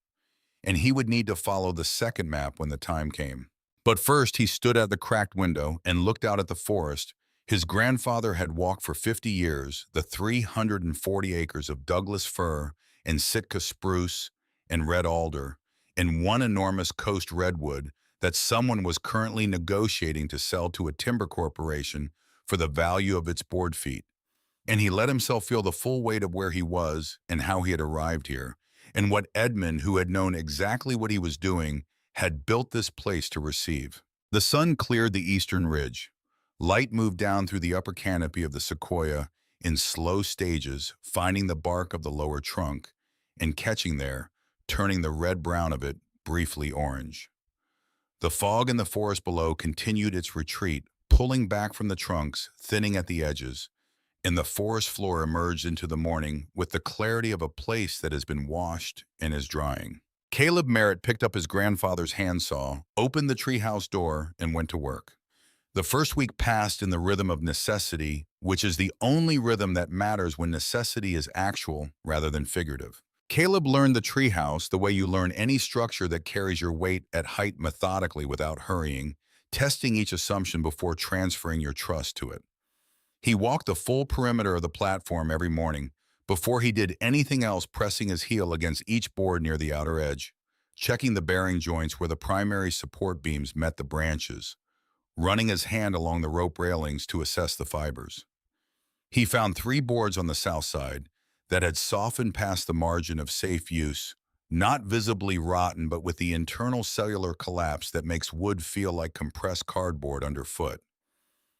And he would need to follow the second map when the time came. But first, he stood at the cracked window and looked out at the forest. His grandfather had walked for 50 years, the 340 acres of Douglas fir and Sitka spruce and red alder, and one enormous coast redwood that someone was currently negotiating to sell to a timber corporation for the value of its board feet. And he let himself feel the full weight of where he was and how he had arrived here, and what Edmund, who had known exactly what he was doing, had built this place to receive. The sun cleared the eastern ridge. Light moved down through the upper canopy of the sequoia in slow stages, finding the bark of the lower trunk and catching there, turning the red-brown of it briefly orange. The fog in the forest below continued its retreat, pulling back from the trunks, thinning at the edges, and the forest floor emerged into the morning with the clarity of a place that has been washed and is drying. Caleb Merritt picked up his grandfather's handsaw, opened the treehouse door, and went to work. The first week passed in the rhythm of necessity, which is the only rhythm that matters when necessity is actual rather than figurative. Caleb learned the treehouse the way you learn any structure that carries your weight at height methodically without hurrying, testing each assumption before transferring your trust to it. He walked the full perimeter of the platform every morning, before he did anything else, pressing his heel against each board near the outer edge, checking the bearing joints where the primary support beams met the branches, running his hand along the rope railings to assess the fibers. He found 3 boards on the south side that had softened past the margin of safe use, not visibly rotten but with the internal cellular collapse that makes wood feel like compressed cardboard underfoot.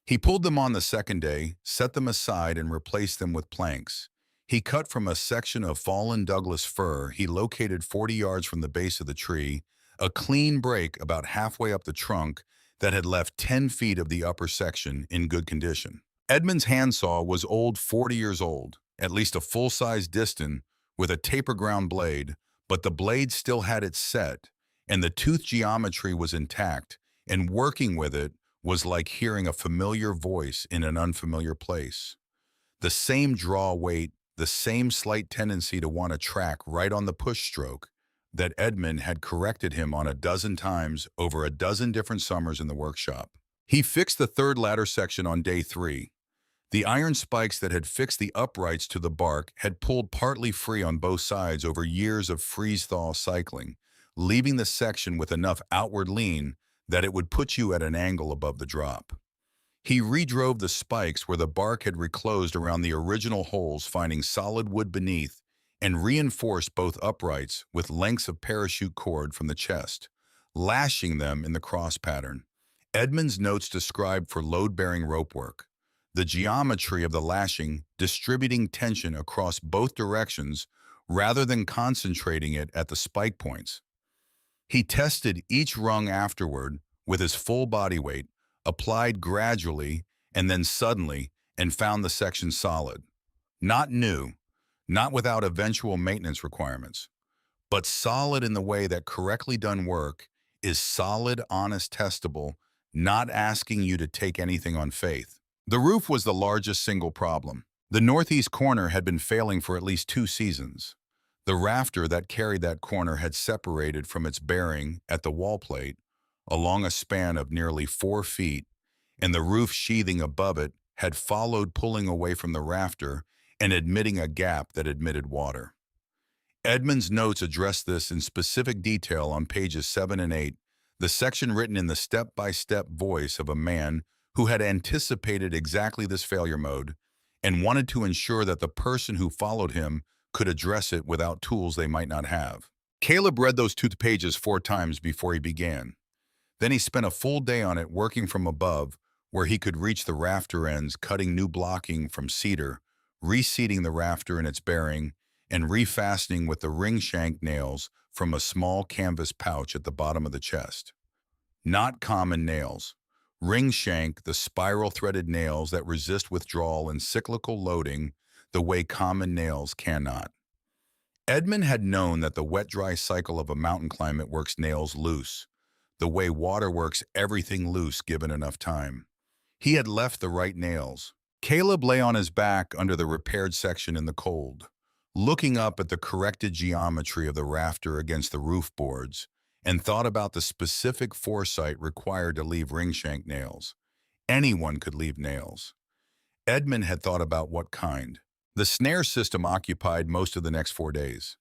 He pulled them on the second day, set them aside, and replaced them with planks. He cut from a section of fallen Douglas fir he located 40 yards from the base of the tree, a clean break about halfway up the trunk that had left 10 feet of the upper section in good condition. Edmund's handsaw was old, 40 years old, at least a full-size Diston with a taper-ground blade, but the blade still had its set, and the tooth geometry was intact, and working with it was like hearing a familiar voice in an unfamiliar place. The same draw weight, the same slight tendency to want to track right on the push stroke that Edmund had corrected him on a dozen times over a dozen different summers in the workshop. He fixed the third ladder section on day 3. The iron spikes that had fixed the uprights to the bark had pulled partly free on both sides over years of freeze-thaw cycling, leaving the section with enough outward lean that it would put you at an angle above the drop. He redrove the spikes where the bark had reclosed around the original holes, finding solid wood beneath, and reinforced both uprights with lengths of parachute cord from the chest, lashing them in the cross pattern. Edmund's notes described for load-bearing rope work. The geometry of the lashing, distributing tension across both directions rather than concentrating it at the spike points. He tested each rung afterward with his full body weight, applied gradually and then suddenly, and found the section solid. Not new, not without eventual maintenance requirements, but solid in the way that correctly done work is solid, honest, testable, not asking you to take anything on faith. The roof was the largest single problem. The northeast corner had been failing for at least 2 seasons. The rafter that carried that corner had separated from its bearing at the wall plate along a span of nearly 4 feet, and the roof sheathing above it had followed, pulling away from the rafter and admitting a gap that admitted water. Edmund's notes addressed this in specific detail on pages 7 and 8, the section written in the step-by-step voice of a man who had anticipated exactly this failure mode and wanted to ensure that the person who followed him could address it without tools they might not have. Caleb read those 2 pages 4 times before he began. Then he spent a full day on it, working from above, where he could reach the rafter ends, cutting new blocking from cedar, reseating the rafter in its bearing, and refastening with the ring shank nails from a small canvas pouch at the bottom of the chest. Not common nails. Ring shank, the spiral-threaded nails that resist withdrawal and cyclical loading the way common nails cannot. Edmund had known that the wet-dry cycle of a mountain climate works nails loose, the way water works everything loose given enough time. He had left the right nails, Caleb lay on his back under the repaired section in the cold, looking up at the corrected geometry of the rafter against the roof boards, and thought about the specific foresight required to leave ring-shank nails. Anyone could leave nails. Edmund had thought about what kind. The snare system occupied most of the next 4 days.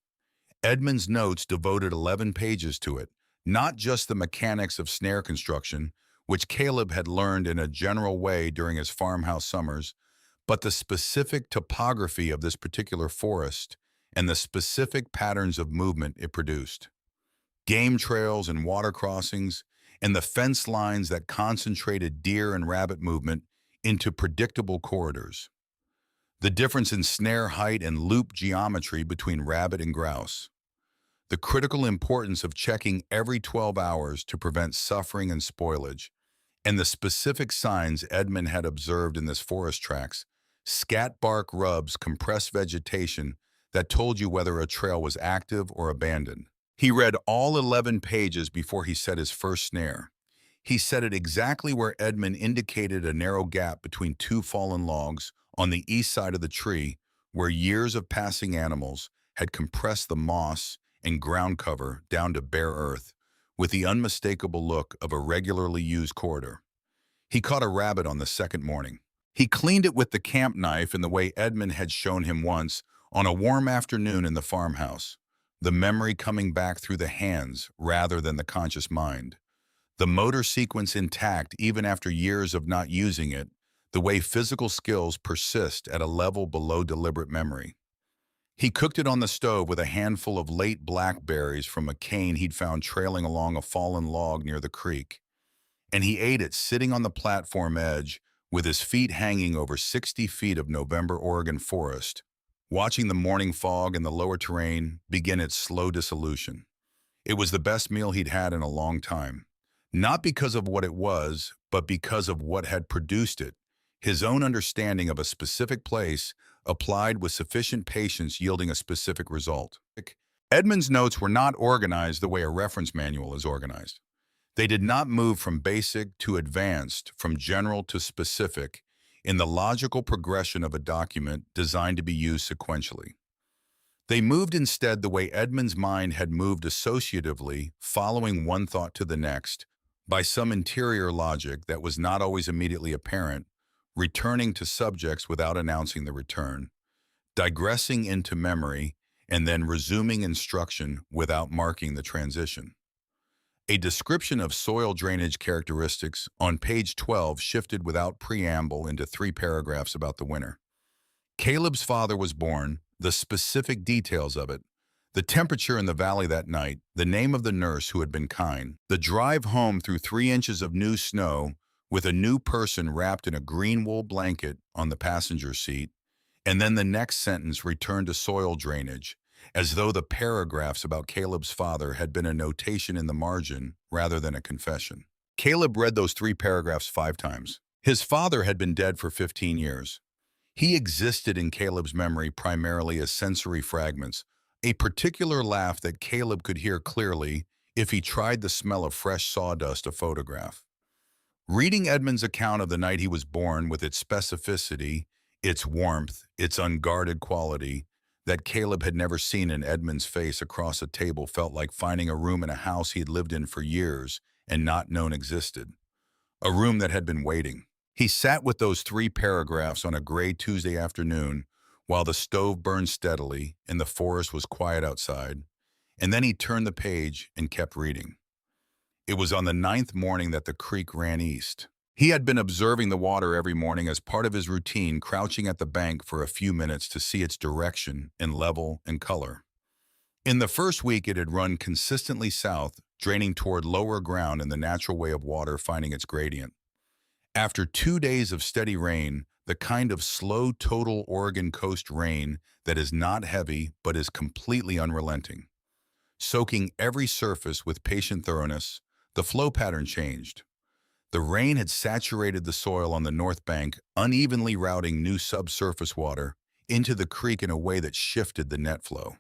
Edmund's notes devoted 11 pages to it, not just the mechanics of snare construction, which Caleb had learned in a general way during his farmhouse summers, but the specific topography of this particular forest and the specific patterns of movement it produced. Game trails and water crossings, and the fence lines that concentrated deer and rabbit movement into predictable corridors. The difference in snare height and loop geometry between rabbit and grouse. The critical importance of checking every 12 hours to prevent suffering and spoilage, and the specific signs Edmund had observed in this forest tracks, scat bark rubs, compressed vegetation that told you whether a trail was active or abandoned. He read all 11 pages before he set his first snare. He set it exactly where Edmund indicated a narrow gap between two fallen logs on the east side of the tree, where years of passing animals had compressed the moss and ground cover down to bare earth, with the unmistakable look of a regularly used corridor. He caught a rabbit on the second morning. He cleaned it with the camp knife in the way Edmund had shown him once on a warm afternoon in the farmhouse, the memory coming back through the hands rather than the conscious mind. The motor sequence intact even after years of not using it, the way physical skills persist at a level below deliberate memory. He cooked it on the stove with a handful of late blackberries from a cane he'd found trailing along a fallen log near the creek, and he ate it sitting on the platform edge with his feet hanging over 60 feet of November Oregon forest, watching the morning fog and the lower terrain begin its slow dissolution. It was the best meal he'd had in a long time, not because of what it was, but because of what had produced it, his own understanding of a specific place applied with sufficient patience yielding a specific result. Edmund's notes were not organized the way a reference manual is organized. They did not move from basic to advanced, from general to specific, in the logical progression of a document designed to be used sequentially. They moved instead the way Edmund's mind had moved associatively, following one thought to the next, by some interior logic that was not always immediately apparent, returning to subjects without announcing the return, digressing into memory, and then resuming instruction without marking the transition. A description of soil drainage characteristics on page 12 shifted without preamble into 3 paragraphs about the winter. Caleb's father was born, the specific details of it, the temperature in the valley that night, the name of the nurse who had been kind, the drive home through 3 inches of new snow with a new person wrapped in a green wool blanket on the passenger seat, and then the next sentence returned to soil drainage, as though the paragraphs about Caleb's father had been a notation in the margin rather than a confession. Caleb read those 3 paragraphs 5 times. His father had been dead for 15 years. He existed in Caleb's memory primarily as sensory fragments, a particular laugh that Caleb could hear clearly if he tried the smell of fresh sawdust to photograph. Reading Edmund's account of the night he was born with its specificity, its warmth, its unguarded quality, that Caleb had never seen in Edmund's face across a table felt like finding a room in a house he'd lived in for years and not known existed. A room that had been waiting. He sat with those 3 paragraphs on a gray Tuesday afternoon while the stove burned steadily and the forest was quiet outside, and then he turned the page and kept reading. It was on the 9th morning that the creek ran east. He had been observing the water every morning as part of his routine, crouching at the bank for a few minutes to see its direction and level and color. In the first week, it had run consistently south, draining toward lower ground in the natural way of water finding its gradient. After 2 days of steady rain, the kind of slow total Oregon coast rain that is not heavy but is completely unrelenting, soaking every surface with patient thoroughness, the flow pattern changed. The rain had saturated the soil on the north bank, unevenly routing new subsurface water into the creek in a way that shifted the net flow.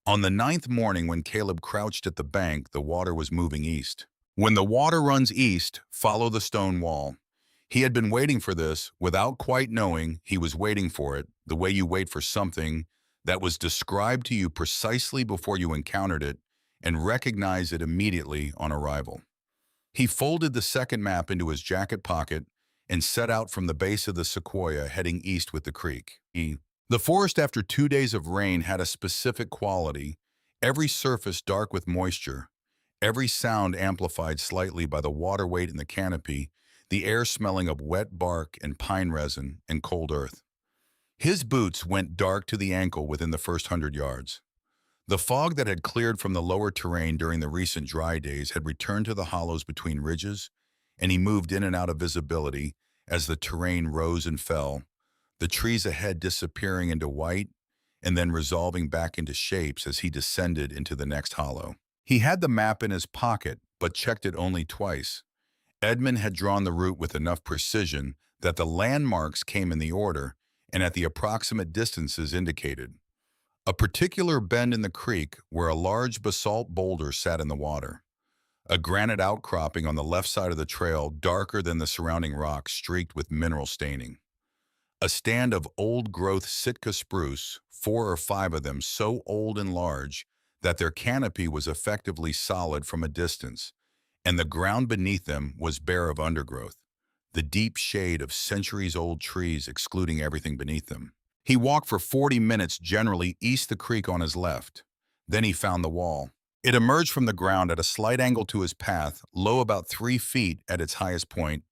On the 9th morning when Caleb crouched at the bank, the water was moving east. When the water runs east, follow the stone wall. He had been waiting for this without quite knowing he was waiting for it, the way you wait for something that was described to you precisely before you encountered it and recognize it immediately on arrival. He folded the second map into his jacket pocket and set out from the base of the sequoia, heading east with the creek. The forest, after 2 days of rain, had a specific quality: every surface dark with moisture, every sound amplified slightly by the water weight in the canopy, the air smelling of wet bark and pine resin and cold earth. His boots went dark to the ankle within the first 100 yards. The fog that had cleared from the lower terrain during the recent dry days had returned to the hollows between ridges, and he moved in and out of visibility as the terrain rose and fell, the trees ahead disappearing into white and then resolving back into shapes as he descended into the next hollow. He had the map in his pocket, but checked it only twice. Edmund had drawn the route with enough precision that the landmarks came in the order and at the approximate distances indicated. A particular bend in the creek where a large basalt boulder sat in the water. A granite outcropping on the left side of the trail, darker than the surrounding rocks, streaked with mineral staining. A stand of old-growth Sitka spruce, 4 or 5 of them so old and large that their canopy was effectively solid from a distance, and the ground beneath them was bare of undergrowth, the deep shade of centuries-old trees excluding everything beneath them. He walked for 40 minutes generally east the creek on his left. Then he found the wall. It emerged from the ground at a slight angle to his path, low about 3 feet at its highest point,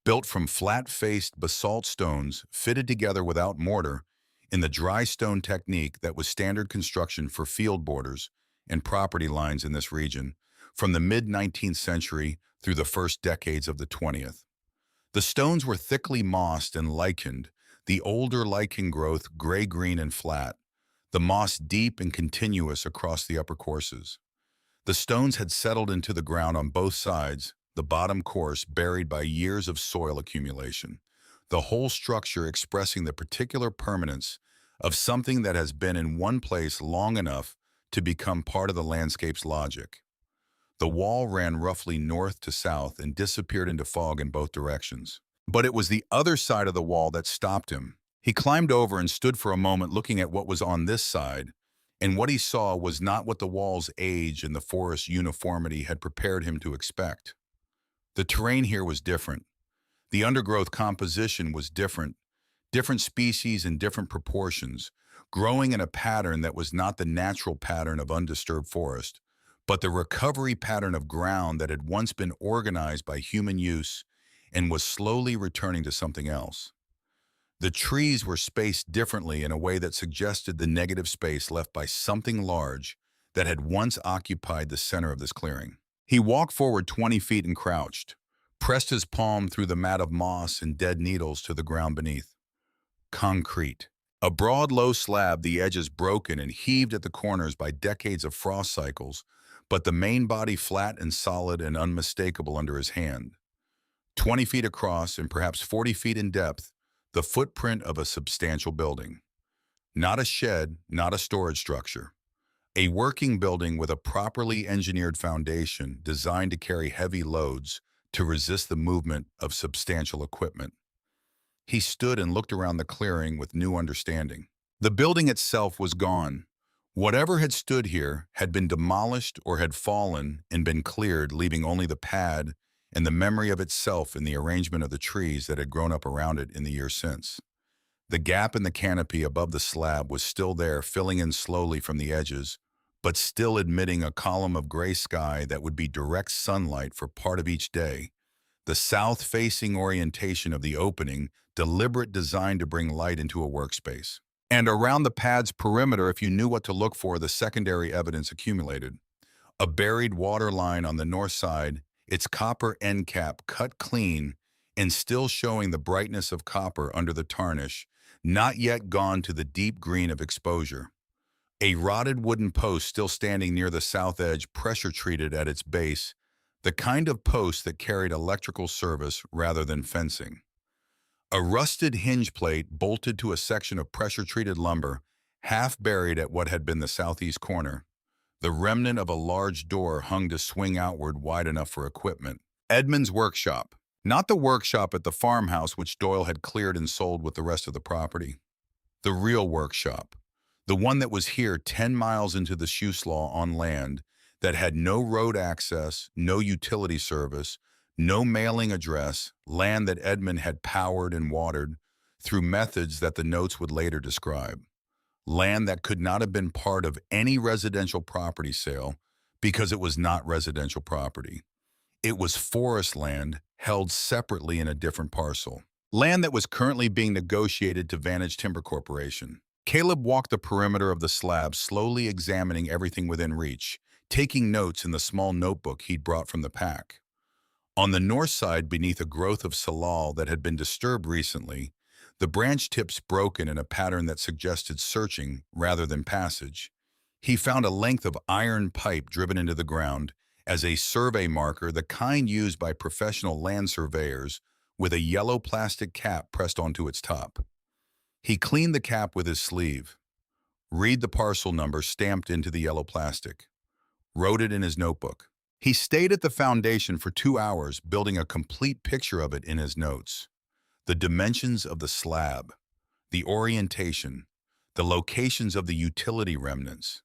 built from flat-faced basalt stones fitted together without mortar in the dry stone technique that was standard construction for field borders and property lines in this region from the mid-19th century through the first decades of the 20th. The stones were thickly mossed and lichened, the older lichen growth gray-green and flat, the moss deep and continuous across the upper courses. The stones had settled into the ground on both sides, the bottom course buried by years of soil accumulation, the whole structure expressing the particular permanence of something that has been in one place long enough to become part of the landscape's logic. The wall ran roughly north to south and disappeared into fog in both directions. But it was the other side of the wall that stopped him. He climbed over and stood for a moment looking at what was on this side, and what he saw was not what the wall's age and the forest's uniformity had prepared him to expect. The terrain here was different. The undergrowth composition was different, different species in different proportions, growing in a pattern that was not the natural pattern of undisturbed forest, but the recovery pattern of ground that had once been organized by human use and was slowly returning to something else. The trees were spaced differently in a way that suggested the negative space left by something large that had once occupied the center of this clearing. He walked forward 20 feet and crouched, pressed his palm through the mat of moss and dead needles to the ground beneath. Concrete. A broad, low slab, the edges broken and heaved at the corners by decades of frost cycles, but the main body flat and solid and unmistakable under his hand. 20 feet across and perhaps 40 feet in depth, the footprint of a substantial building. Not a shed, not a storage structure. A working building with a properly engineered foundation designed to carry heavy loads to resist the movement of substantial equipment. He stood and looked around the clearing with new understanding. The building itself was gone. Whatever had stood here had been demolished or had fallen and been cleared, leaving only the pad and the memory of itself in the arrangement of the trees that had grown up around it in the years since. The gap in the canopy above the slab was still there, filling in slowly from the edges, but still admitting a column of gray sky that would be direct sunlight for part of each day. The south-facing orientation of the opening, deliberate design to bring light into a workspace. And around the pad's perimeter, if you knew what to look for, the secondary evidence accumulated. A buried water line on the north side, its copper end cap cut clean and still showing the brightness of copper under the tarnish, not yet gone to the deep green of exposure. A rotted wooden post still standing near the south edge, pressure-treated at its base, the kind of post that carried electrical service rather than fencing. A rusted hinge plate bolted to a section of pressure-treated lumber, half buried at what had been the southeast corner. The remnant of a large door hung to swing outward wide enough for equipment. Edmund's workshop. Not the workshop at the farmhouse which Doyle had cleared and sold with the rest of the property. The real workshop. The one that was here 10 miles into the Shuselaw on land that had no road access, no utility service, no mailing address, land that Edmund had powered and watered through methods that the notes would later describe. Land that could not have been part of any residential property sale because it was not residential property. It was forest land held separately in a different parcel. Land that was currently being negotiated to Vantage Timber Corporation. Caleb walked the perimeter of the slab, slowly examining everything within reach, taking notes in the small notebook he'd brought from the pack. On the north side, beneath a growth of salal that had been disturbed recently, the branch tips broken in a pattern that suggested searching rather than passage. He found a length of iron pipe driven into the ground as a survey marker, the kind used by professional land surveyors, with a yellow plastic cap pressed onto its top. He cleaned the cap with his sleeve. Read the parcel number stamped into the yellow plastic. Wrote it in his notebook. He stayed at the foundation for 2 hours, building a complete picture of it in his notes. The dimensions of the slab, the orientation, the locations of the utility remnants,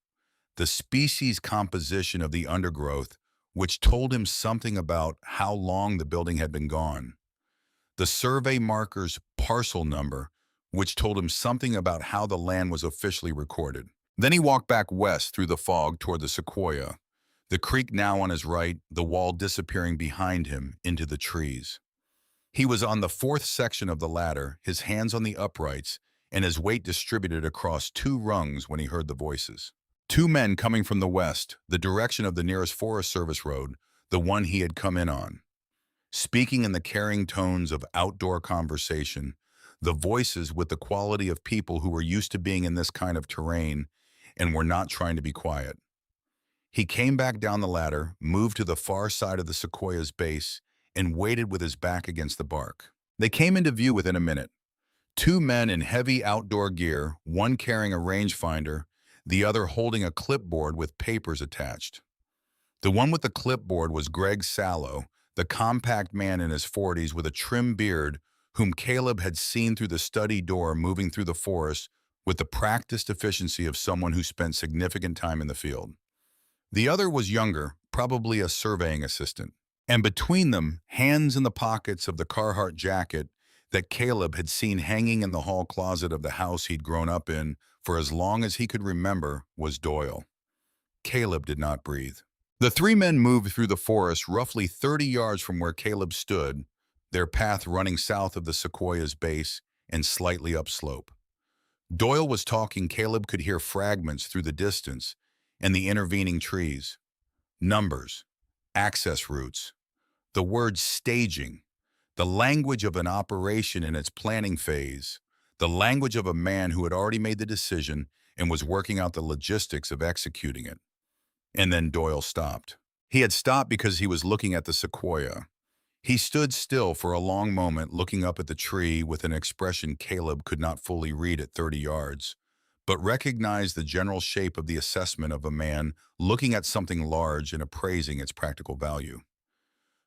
the species composition of the undergrowth, which told him something about how long the building had been gone. The survey marker's parcel number, which told him something about how the land was officially recorded. Then he walked back west through the fog toward the sequoia, the creek now on his right, the wall disappearing behind him into the trees. He was on the fourth section of the ladder, his hands on the uprights, and his weight distributed across 2 rungs when he heard the voices. 2 men coming from the west, the direction of the nearest Forest Service road, the one he had come in on. Speaking in the caring tones of outdoor conversation, the voices with the quality of people who were used to being in this kind of terrain and were not trying to be quiet. He came back down the ladder, moved to the far side of the sequoia's base, and waited with his back against the bark. They came into view within a minute. 2 men in heavy outdoor gear, one carrying a rangefinder, the other holding a clipboard with papers attached. The one with the clipboard was Greg Sallow, the compact man in his 40s with a trim beard whom Caleb had seen through the study door moving through the forest with the practiced efficiency of someone who spent significant time in the field. The other was younger, probably a surveying assistant. And between them, hands in the pockets of the Carhartt jacket that Caleb had seen hanging in the hall closet of the house he'd grown up in for as long as he could remember, was Doyle. Caleb did not breathe. The 3 men moved through the forest roughly 30 yards from where Caleb stood, their path running south of the sequoia's base and slightly upslope. Doyle was talking. Caleb could hear fragments through the distance and the intervening trees. Numbers, access routes, the word staging, the language of an operation in its planning phase, the language of a man who had already made the decision and was working out the logistics of executing it. And then Doyle stopped. He had stopped because he was looking at the sequoia. He stood still for a long moment, looking up at the tree with an expression Caleb could not fully read at 30 yards, but recognized the general shape of the assessment of a man looking at something large and appraising its practical value.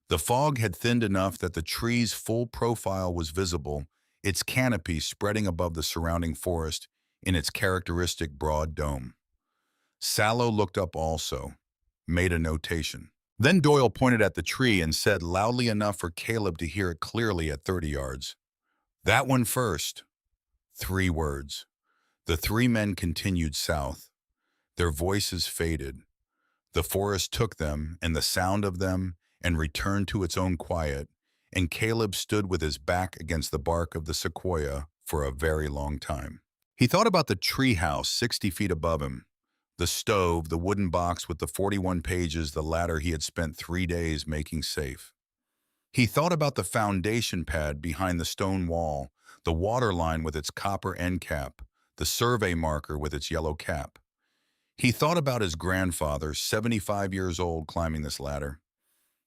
The fog had thinned enough that the tree's full profile was visible, its canopy spreading above the surrounding forest in its characteristic broad dome. Sallow looked up also, made a notation. Then Doyle pointed at the tree and said loudly enough for Caleb to hear it clearly at 30 yards. "That one first." 3 words. The 3 men continued south. Their voices faded. The forest took them and the sound of them and returned to its own quiet, and Caleb stood with his back against the bark of the sequoia for a very long time. He thought about the treehouse 60 feet above him, the stove, the wooden box with the 41 pages, the ladder he had spent 3 days making safe. He thought about the foundation pad behind the stone wall, the water line with its copper end cap, the survey marker with its yellow cap. He thought about his grandfather, 75 years old, climbing this ladder.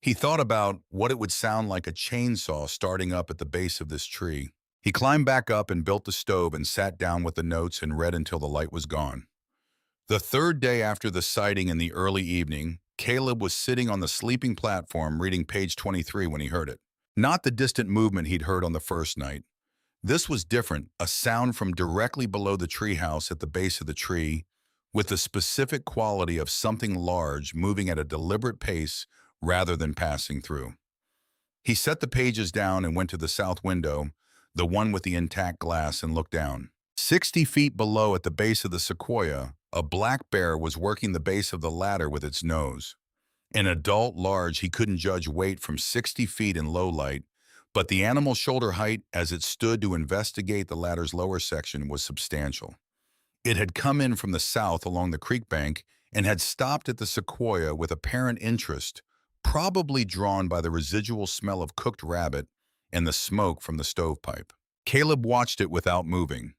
He thought about what it would sound like a chainsaw starting up at the base of this tree. He climbed back up and built the stove and sat down with the notes and read until the light was gone. The 3rd day after the sighting in the early evening, Caleb was sitting on the sleeping platform reading page 23 when he heard it. Not the distant movement he'd heard on the first night. This was different, a sound from directly below the treehouse at the base of the tree, with the specific quality of something large moving at a deliberate pace rather than passing through. He set the pages down and went to the south window, the one with the intact glass, and looked down. 60 feet below at the base of the sequoia, a black bear was working the base of the ladder with its nose. An adult large, he couldn't judge weight from 60 feet in low light, but the animal's shoulder height as it stood to investigate the ladder's lower section was substantial. It had come in from the south along the creek bank and had stopped at the sequoia with apparent interest, probably drawn by the residual smell of cooked rabbit and the smoke from the stovepipe. Caleb watched it without moving.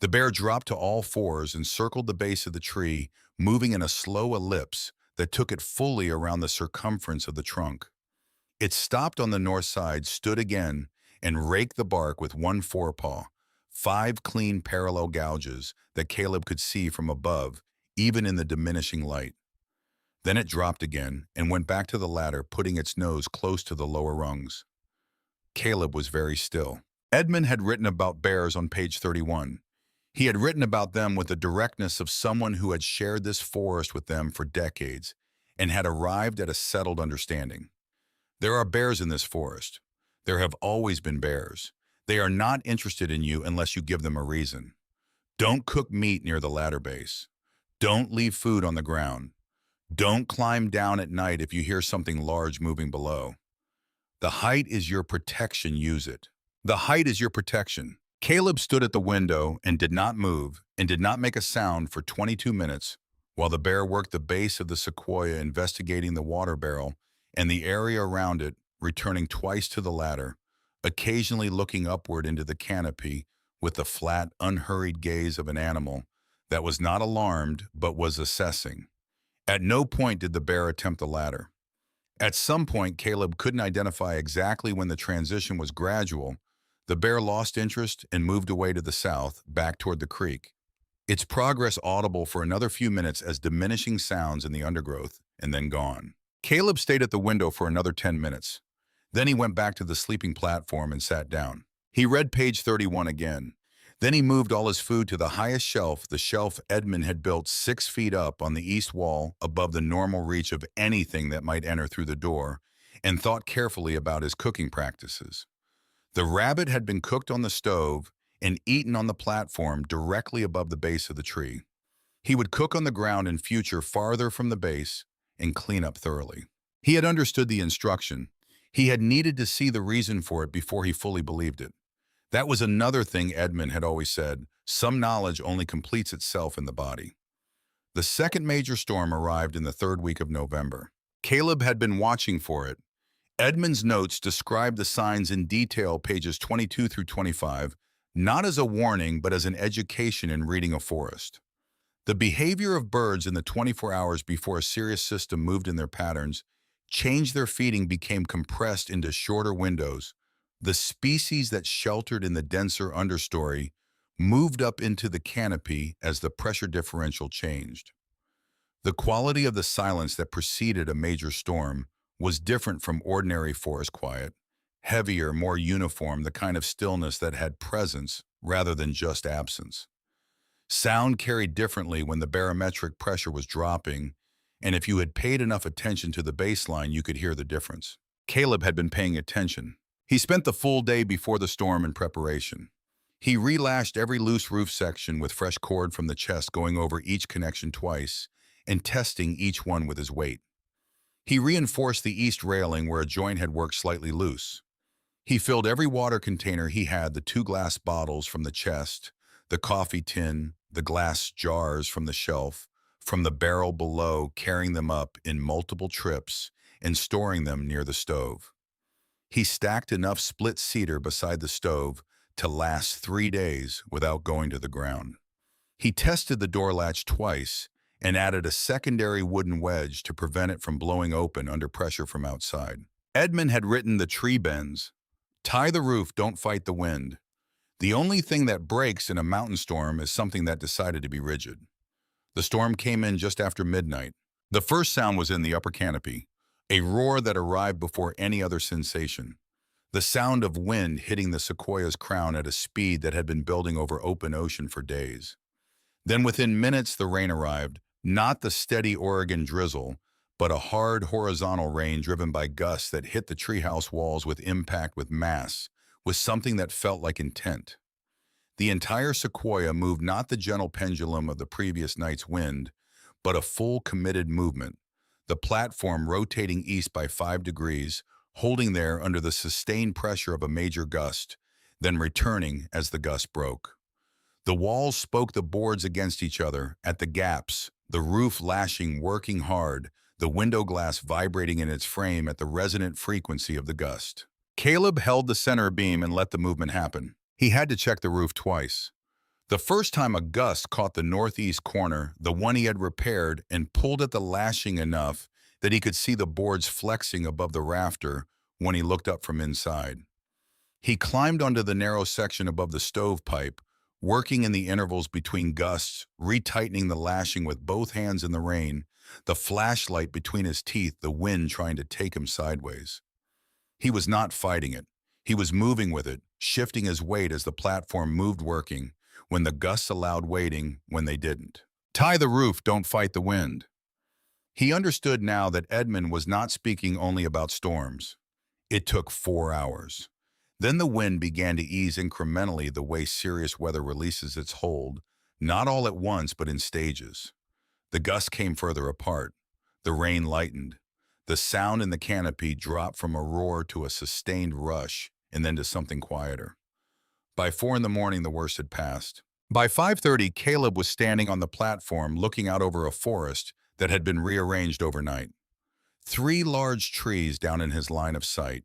The bear dropped to all fours and circled the base of the tree, moving in a slow ellipse that took it fully around the circumference of the trunk. It stopped on the north side, stood again, and raked the bark with one forepaw, 5 clean parallel gouges that Caleb could see from above, even in the diminishing light. Then it dropped again and went back to the ladder, putting its nose close to the lower rungs. Caleb was very still. Edmund had written about bears on page 31. He had written about them with the directness of someone who had shared this forest with them for decades and had arrived at a settled understanding. There are bears in this forest. There have always been bears. They are not interested in you unless you give them a reason. Don't cook meat near the ladder base. Don't leave food on the ground. Don't climb down at night if you hear something large moving below. The height is your protection, use it. The height is your protection. Caleb stood at the window and did not move and did not make a sound for 22 minutes while the bear worked the base of the sequoia, investigating the water barrel and the area around it, returning twice to the ladder, occasionally looking upward into the canopy with the flat, unhurried gaze of an animal that was not alarmed but was assessing. At no point did the bear attempt the ladder. At some point, Caleb couldn't identify exactly when the transition was gradual. The bear lost interest and moved away to the south, back toward the creek. Its progress audible for another few minutes as diminishing sounds in the undergrowth, and then gone. Caleb stayed at the window for another 10 minutes. Then he went back to the sleeping platform and sat down. He read page 31 again. Then he moved all his food to the highest shelf, the shelf Edmund had built 6 feet up on the east wall above the normal reach of anything that might enter through the door, and thought carefully about his cooking practices. The rabbit had been cooked on the stove and eaten on the platform directly above the base of the tree. He would cook on the ground in future farther from the base and clean up thoroughly. He had understood the instruction. He had needed to see the reason for it before he fully believed it. That was another thing Edmund had always said: some knowledge only completes itself in the body. The second major storm arrived in the 3rd week of November. Caleb had been watching for it. Edmund's notes describe the signs in detail, pages 22 through 25, not as a warning but as an education in reading a forest. The behavior of birds in the 24 hours before a Sirius system moved in their patterns changed. Their feeding became compressed into shorter windows. The species that sheltered in the denser understory moved up into the canopy as the pressure differential changed. The quality of the silence that preceded a major storm was different from ordinary forest quiet, heavier, more uniform, the kind of stillness that had presence rather than just absence. Sound carried differently when the barometric pressure was dropping, and if you had paid enough attention to the baseline, you could hear the difference. Caleb had been paying attention. He spent the full day before the storm in preparation. He relashed every loose roof section with fresh cord from the chest, going over each connection twice and testing each one with his weight. He reinforced the east railing where a joint had worked slightly loose. He filled every water container he had, the 2 glass bottles from the chest, the coffee tin, the glass jars from the shelf, from the barrel below, carrying them up in multiple trips and storing them near the stove. He stacked enough split cedar beside the stove to last 3 days without going to the ground. He tested the door latch twice and added a secondary wooden wedge to prevent it from blowing open under pressure from outside. Edmund had written the tree bends: tie the roof, don't fight the wind. The only thing that breaks in a mountain storm is something that decided to be rigid. The storm came in just after midnight. The first sound was in the upper canopy, a roar that arrived before any other sensation. the sound of wind hitting the sequoia's crown at a speed that had been building over open ocean for days. Then within minutes the rain arrived, not the steady Oregon drizzle, but a hard horizontal rain driven by gusts that hit the treehouse walls with impact with mass, with something that felt like intent. The entire sequoia moved not the gentle pendulum of the previous night's wind, but a full committed movement, the platform rotating east by 5 degrees, holding there under the sustained pressure of a major gust, then returning as the gust broke. The walls spoke the boards against each other, at the gaps, the roof lashing working hard, the window glass vibrating in its frame at the resonant frequency of the gust. Caleb held the center beam and let the movement happen. He had to check the roof twice. The first time a gust caught the northeast corner, the one he had repaired, and pulled at the lashing enough that he could see the boards flexing above the rafter when he looked up from inside. He climbed onto the narrow section above the stovepipe, working in the intervals between gusts, retightening the lashing with both hands in the rain, the flashlight between his teeth, the wind trying to take him sideways. He was not fighting it. He was moving with it, shifting his weight as the platform moved, working, when the gusts allowed waiting, when they didn't. Tie the roof, don't fight the wind. He understood now that Edmund was not speaking only about storms. It took 4 hours. Then the wind began to ease incrementally the way serious weather releases its hold, not all at once but in stages. The gusts came further apart. The rain lightened. The sound in the canopy dropped from a roar to a sustained rush and then to something quieter. By 4 in the morning, the worst had passed. By 5:30, Caleb was standing on the platform looking out over a forest that had been rearranged overnight. 3 large trees down in his line of sight,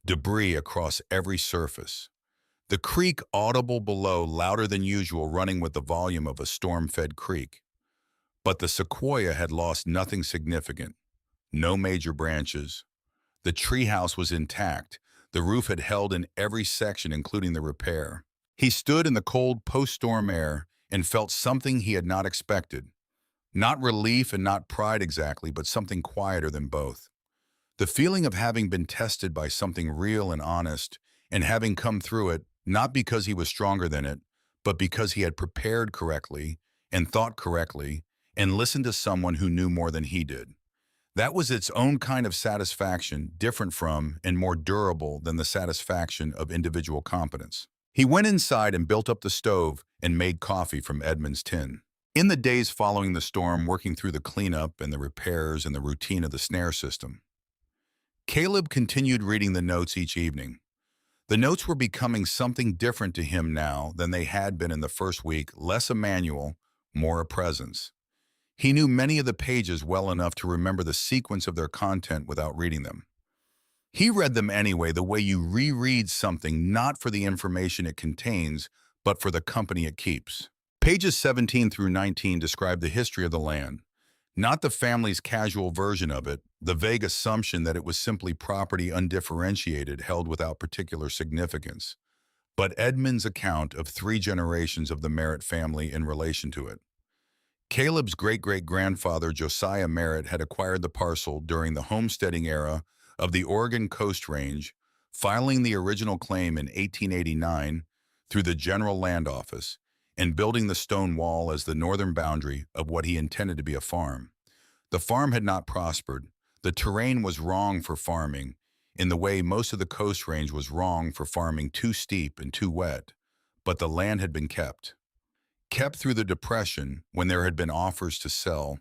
debris across every surface. The creek audible below, louder than usual, running with the volume of a storm-fed creek. But the sequoia had lost nothing significant. No major branches. The treehouse was intact. The roof had held in every section, including the repair. He stood in the cold post-storm air and felt something he had not expected. Not relief and not pride exactly, but something quieter than both. The feeling of having been tested by something real and honest, and having come through it, not because he was stronger than it, but because he had prepared correctly, and thought correctly, and listened to someone who knew more than he did. That was its own kind of satisfaction, different from and more durable than the satisfaction of individual competence. He went inside and built up the stove and made coffee from Edmund's tin. In the days following the storm, working through the cleanup and the repairs and the routine of the snare system, Caleb continued reading the notes each evening. The notes were becoming something different to him now than they had been in the first week, less a manual, more a presence. He knew many of the pages well enough to remember the sequence of their content without reading them. He read them anyway, the way you reread something, not for the information it contains, but for the company it keeps. Pages 17 through 19 describe the history of the land, not the family's casual version of it, the vague assumption that it was simply property undifferentiated, held without particular significance, but Edmund's account of 3 generations of the Merritt family in relation to it. Caleb's great-great-grandfather Josiah Merritt had acquired the parcel during the homesteading era of the Oregon Coast Range, filing the original claim in 1889 through the General Land Office and building the stone wall as the northern boundary of what he intended to be a farm. The farm had not prospered. The terrain was wrong for farming, in the way most of the Coast Range was wrong for farming, too steep and too wet, but the land had been kept. Kept through the Depression, when there had been offers to sell,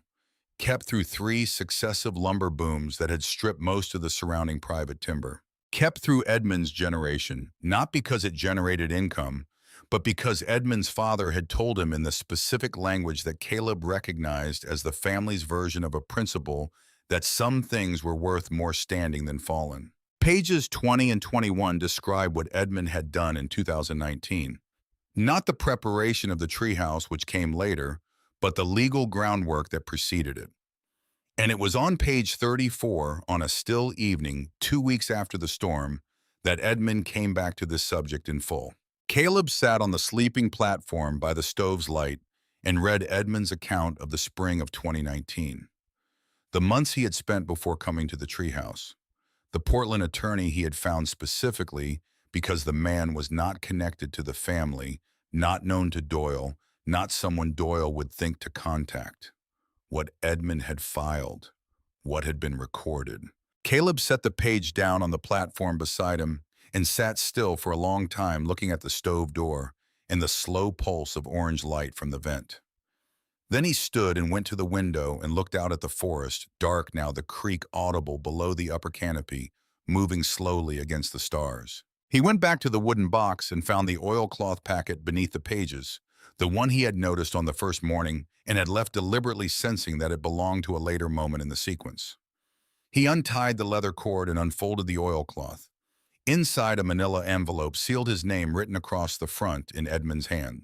kept through 3 successive lumber booms that had stripped most of the surrounding private timber, kept through Edmund's generation, not because it generated income, but because Edmund's father had told him in the specific language that Caleb recognized as the family's version of a principle that some things were worth more standing than fallen. Pages 20 and 21 describe what Edmund had done in 2019. Not the preparation of the treehouse, which came later, but the legal groundwork that preceded it. And it was on page 34, on a still evening, 2 weeks after the storm, that Edmund came back to this subject in full. Caleb sat on the sleeping platform by the stove's light and read Edmund's account of the spring of 2019, the months he had spent before coming to the treehouse. The Portland attorney he had found specifically because the man was not connected to the family, not known to Doyle, not someone Doyle would think to contact. What Edmund had filed, what had been recorded. Caleb set the page down on the platform beside him and sat still for a long time looking at the stove door and the slow pulse of orange light from the vent. Then he stood and went to the window and looked out at the forest, dark now, the creek audible below the upper canopy, moving slowly against the stars. He went back to the wooden box and found the oilcloth packet beneath the pages, the one he had noticed on the first morning and had left deliberately sensing that it belonged to a later moment in the sequence. He untied the leather cord and unfolded the oilcloth. Inside, a manila envelope sealed his name written across the front in Edmund's hand.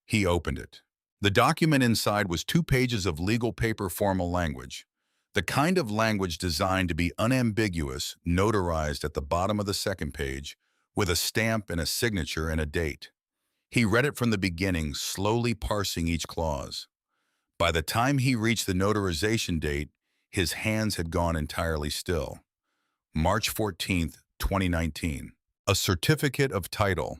He opened it. The document inside was 2 pages of legal paper formal language, the kind of language designed to be unambiguous, notarized at the bottom of the second page, with a stamp and a signature and a date. He read it from the beginning, slowly parsing each clause. By the time he reached the notarization date, his hands had gone entirely still. March 14th, 2019. A certificate of title.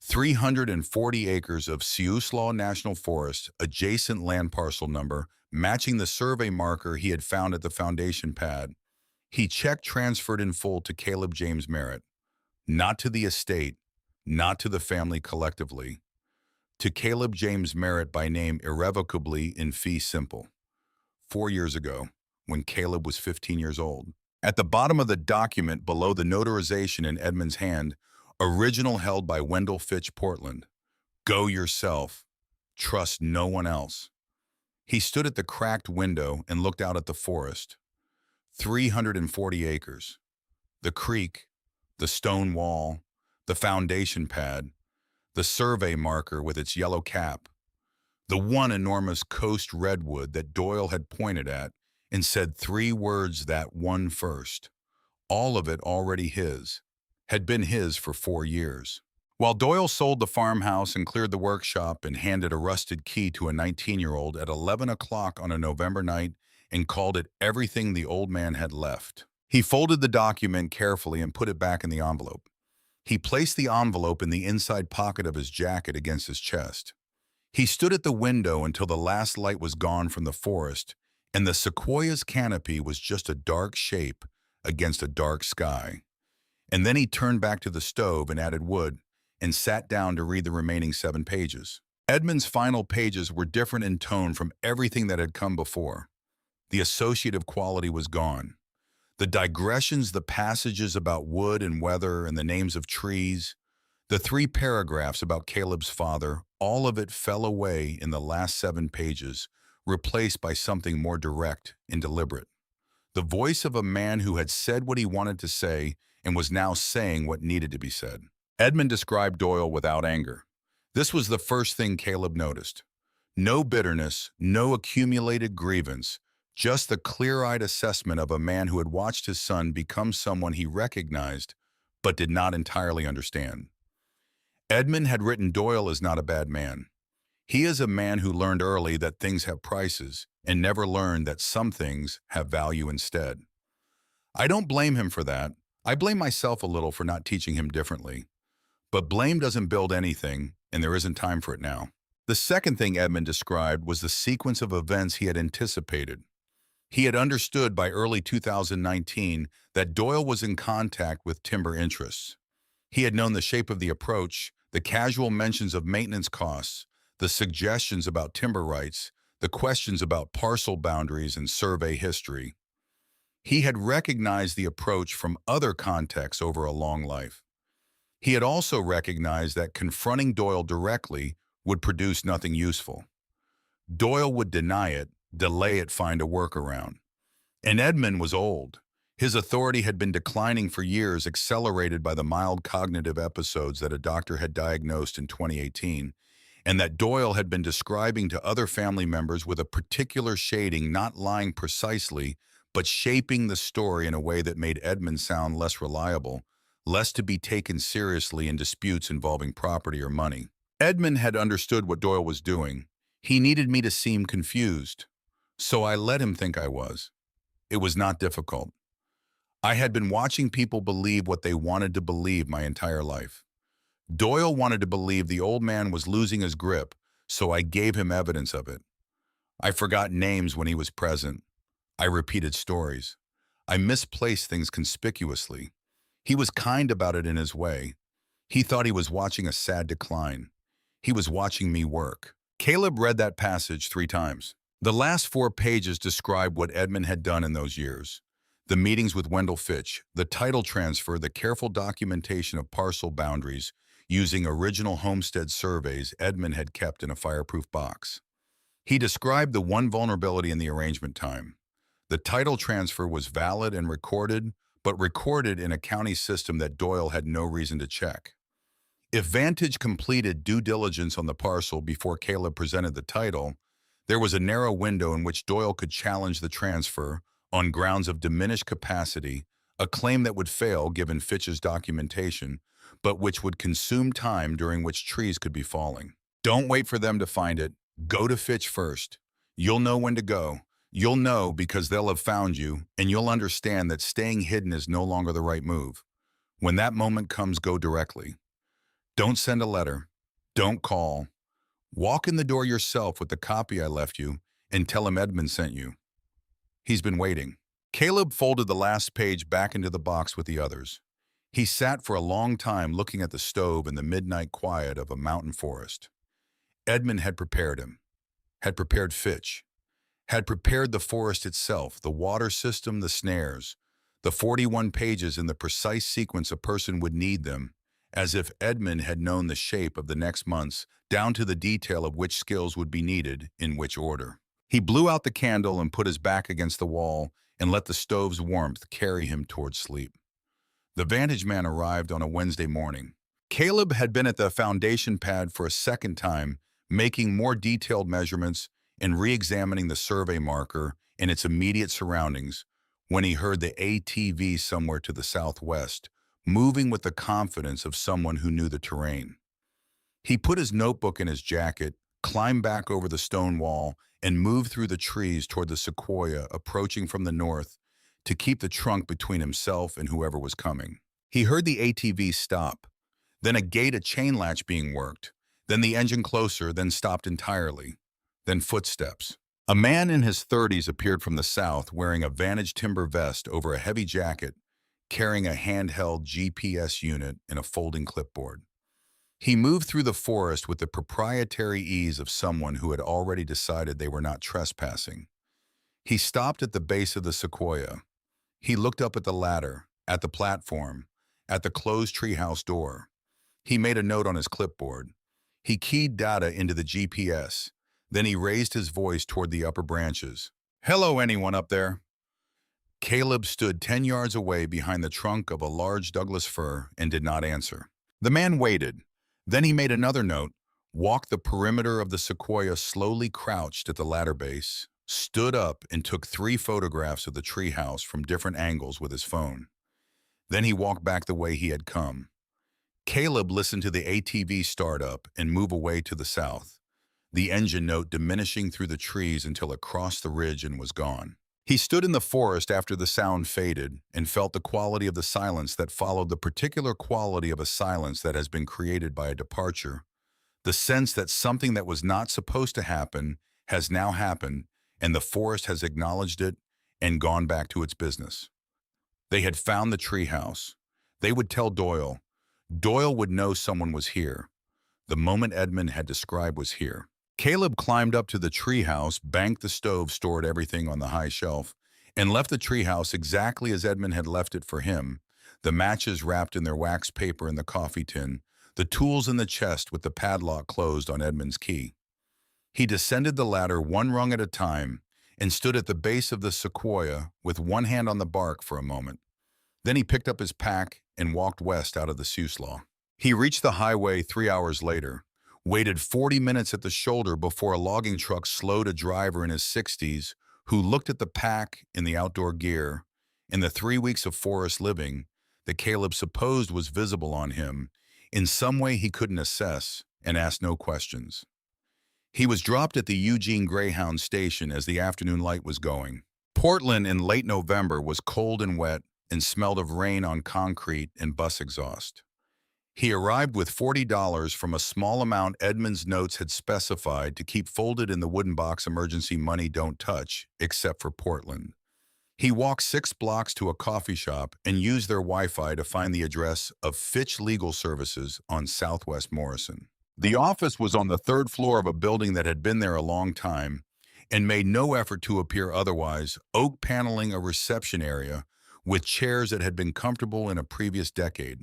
340 acres of Siuslaw National Forest, adjacent land parcel number, matching the survey marker he had found at the foundation pad. He check transferred in full to Caleb James Merritt. Not to the estate, not to the family collectively. To Caleb James Merritt by name irrevocably in fee simple. 4 years ago, when Caleb was 15 years old. At the bottom of the document below the notarization in Edmund's hand, original held by Wendell Fitch, Portland. Go yourself. Trust no one else. He stood at the cracked window and looked out at the forest. 340 acres. The creek, the stone wall, the foundation pad, the survey marker with its yellow cap, the one enormous coast redwood that Doyle had pointed at and said 3 words that one first. All of it already his. Had been his for 4 years. While Doyle sold the farmhouse and cleared the workshop and handed a rusted key to a 19-year-old at 11 o'clock on a November night and called it everything the old man had left. He folded the document carefully and put it back in the envelope. He placed the envelope in the inside pocket of his jacket against his chest. He stood at the window until the last light was gone from the forest and the sequoia's canopy was just a dark shape against a dark sky. And then he turned back to the stove and added wood and sat down to read the remaining 7 pages. Edmund's final pages were different in tone from everything that had come before. The associative quality was gone. The digressions, the passages about wood and weather and the names of trees, the 3 paragraphs about Caleb's father, all of it fell away in the last 7 pages, replaced by something more direct and deliberate. The voice of a man who had said what he wanted to say and was now saying what needed to be said. Edmund described Doyle without anger. This was the first thing Caleb noticed. No bitterness, no accumulated grievance, just the clear-eyed assessment of a man who had watched his son become someone he recognized but did not entirely understand. Edmund had written Doyle is not a bad man. He is a man who learned early that things have prices and never learned that some things have value instead. I don't blame him for that. I blame myself a little for not teaching him differently. But blame doesn't build anything, and there isn't time for it now. The second thing Edmund described was the sequence of events he had anticipated. He had understood by early 2019 that Doyle was in contact with timber interests. He had known the shape of the approach, the casual mentions of maintenance costs, the suggestions about timber rights, the questions about parcel boundaries and survey history. He had recognized the approach from other contexts over a long life. He had also recognized that confronting Doyle directly would produce nothing useful. Doyle would deny it, delay it, find a workaround. And Edmund was old. His authority had been declining for years, accelerated by the mild cognitive episodes that a doctor had diagnosed in 2018, and that Doyle had been describing to other family members with a particular shading, not lying precisely, but shaping the story in a way that made Edmund sound less reliable, less to be taken seriously in disputes involving property or money. Edmund had understood what Doyle was doing. He needed me to seem confused. So I let him think I was. It was not difficult. I had been watching people believe what they wanted to believe my entire life. Doyle wanted to believe the old man was losing his grip, so I gave him evidence of it. I forgot names when he was present. I repeated stories. I misplaced things conspicuously. He was kind about it in his way. He thought he was watching a sad decline. He was watching me work. Caleb read that passage 3 times. The last 4 pages describe what Edmund had done in those years. The meetings with Wendell Fitch, the title transfer, the careful documentation of parcel boundaries using original homestead surveys Edmund had kept in a fireproof box. He described the one vulnerability in the arrangement time. The title transfer was valid and recorded, but recorded in a county system that Doyle had no reason to check. If Vantage completed due diligence on the parcel before Caleb presented the title, there was a narrow window in which Doyle could challenge the transfer on grounds of diminished capacity, a claim that would fail given Fitch's documentation, but which would consume time during which trees could be falling. Don't wait for them to find it. Go to Fitch first. You'll know when to go. You'll know because they'll have found you, and you'll understand that staying hidden is no longer the right move. When that moment comes, go directly. Don't send a letter. Don't call. Walk in the door yourself with the copy I left you and tell him Edmund sent you. He's been waiting. Caleb folded the last page back into the box with the others. He sat for a long time looking at the stove in the midnight quiet of a mountain forest. Edmund had prepared him, had prepared Fitch, had prepared the forest itself, the water system, the snares, the 41 pages in the precise sequence a person would need them, as if Edmund had known the shape of the next months, down to the detail of which skills would be needed, in which order. He blew out the candle and put his back against the wall and let the stove's warmth carry him towards sleep. The Vantage man arrived on a Wednesday morning. Caleb had been at the foundation pad for a second time, making more detailed measurements and re-examining the survey marker and its immediate surroundings when he heard the ATV somewhere to the southwest, moving with the confidence of someone who knew the terrain. He put his notebook in his jacket, climbed back over the stone wall, and moved through the trees toward the sequoia approaching from the north to keep the trunk between himself and whoever was coming. He heard the ATV stop, then a gate, a chain latch being worked, then the engine closer, then stopped entirely, then footsteps. A man in his 30s appeared from the south wearing a Vantage timber vest over a heavy jacket, carrying a handheld GPS unit and a folding clipboard. He moved through the forest with the proprietary ease of someone who had already decided they were not trespassing. He stopped at the base of the sequoia. He looked up at the ladder, at the platform, at the closed treehouse door. He made a note on his clipboard. He keyed data into the GPS. Then he raised his voice toward the upper branches. "Hello, anyone up there?" Caleb stood 10 yards away behind the trunk of a large Douglas fir and did not answer. The man waited. Then he made another note, walked the perimeter of the sequoia, slowly crouched at the ladder base, stood up and took 3 photographs of the treehouse from different angles with his phone. Then he walked back the way he had come. Caleb listened to the ATV start up and move away to the south, the engine note diminishing through the trees until it crossed the ridge and was gone. He stood in the forest after the sound faded and felt the quality of the silence that followed the particular quality of a silence that has been created by a departure, the sense that something that was not supposed to happen has now happened and the forest has acknowledged it and gone back to its business. They had found the treehouse. They would tell Doyle. Doyle would know someone was here. The moment Edmund had described was here. Caleb climbed up to the treehouse, banked the stove, stored everything on the high shelf, and left the treehouse exactly as Edmund had left it for him, the matches wrapped in their wax paper in the coffee tin, the tools in the chest with the padlock closed on Edmund's key. He descended the ladder 1 rung at a time and stood at the base of the sequoia with one hand on the bark for a moment. Then he picked up his pack and walked west out of the Siuslaw. He reached the highway 3 hours later, waited 40 minutes at the shoulder before a logging truck slowed a driver in his 60s who looked at the pack and the outdoor gear, in the 3 weeks of forest living that Caleb supposed was visible on him, in some way he couldn't assess, and asked no questions. He was dropped at the Eugene Greyhound station as the afternoon light was going. Portland in late November was cold and wet, and smelled of rain on concrete and bus exhaust. He arrived with $40 from a small amount Edmund's notes had specified to keep folded in the wooden box emergency money don't touch, except for Portland. He walked 6 blocks to a coffee shop and used their Wi-Fi to find the address of Fitch Legal Services on Southwest Morrison. The office was on the third floor of a building that had been there a long time and made no effort to appear otherwise, oak paneling a reception area with chairs that had been comfortable in a previous decade.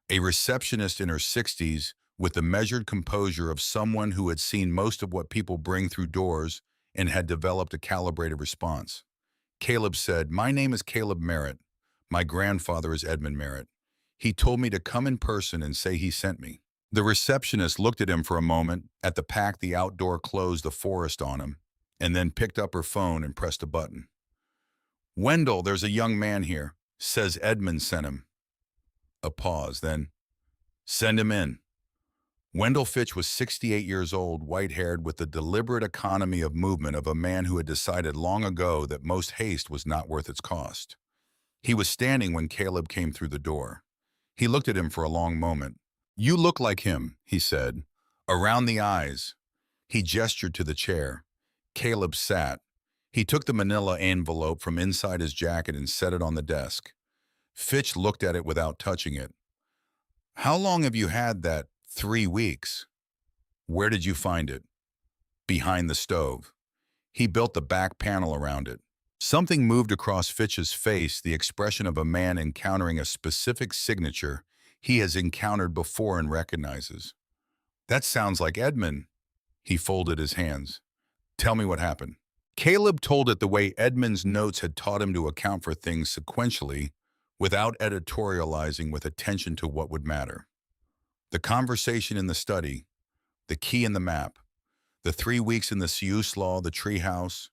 A receptionist in her 60s with the measured composure of someone who had seen most of what people bring through doors and had developed a calibrated response. Caleb said, "My name is Caleb Merritt. My grandfather is Edmund Merritt. He told me to come in person and say he sent me." The receptionist looked at him for a moment, at the pack the outdoor closed the forest on him, and then picked up her phone and pressed a button. "Wendell, there's a young man here. Says Edmund sent him." A pause, then, "Send him in." Wendell Fitch was 68 years old, white-haired, with the deliberate economy of movement of a man who had decided long ago that most haste was not worth its cost. He was standing when Caleb came through the door. He looked at him for a long moment. "You look like him," he said. "Around the eyes." He gestured to the chair. Caleb sat. He took the manila envelope from inside his jacket and set it on the desk. Fitch looked at it without touching it. "How long have you had that?" "3 weeks." "Where did you find it?" "Behind the stove." He built the back panel around it. Something moved across Fitch's face, the expression of a man encountering a specific signature he has encountered before and recognizes. "That sounds like Edmund." He folded his hands. "Tell me what happened." Caleb told it the way Edmund's notes had taught him to account for things sequentially, without editorializing, with attention to what would matter. The conversation in the study, the key in the map, the 3 weeks in the Siuslaw, the treehouse,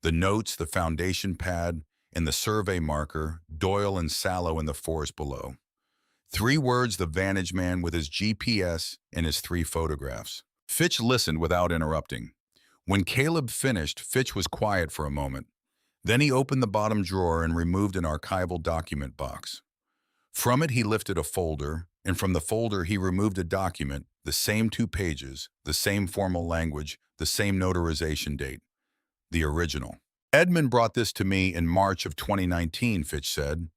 the notes, the foundation pad, and the survey marker, Doyle and Sallow in the forest below. 3 words, the vantage man with his GPS and his 3 photographs. Fitch listened without interrupting. When Caleb finished, Fitch was quiet for a moment. Then he opened the bottom drawer and removed an archival document box. From it, he lifted a folder, and from the folder, he removed a document, the same 2 pages, the same formal language, the same notarization date. The original. "Edmund brought this to me in March of 2019, Fitch said.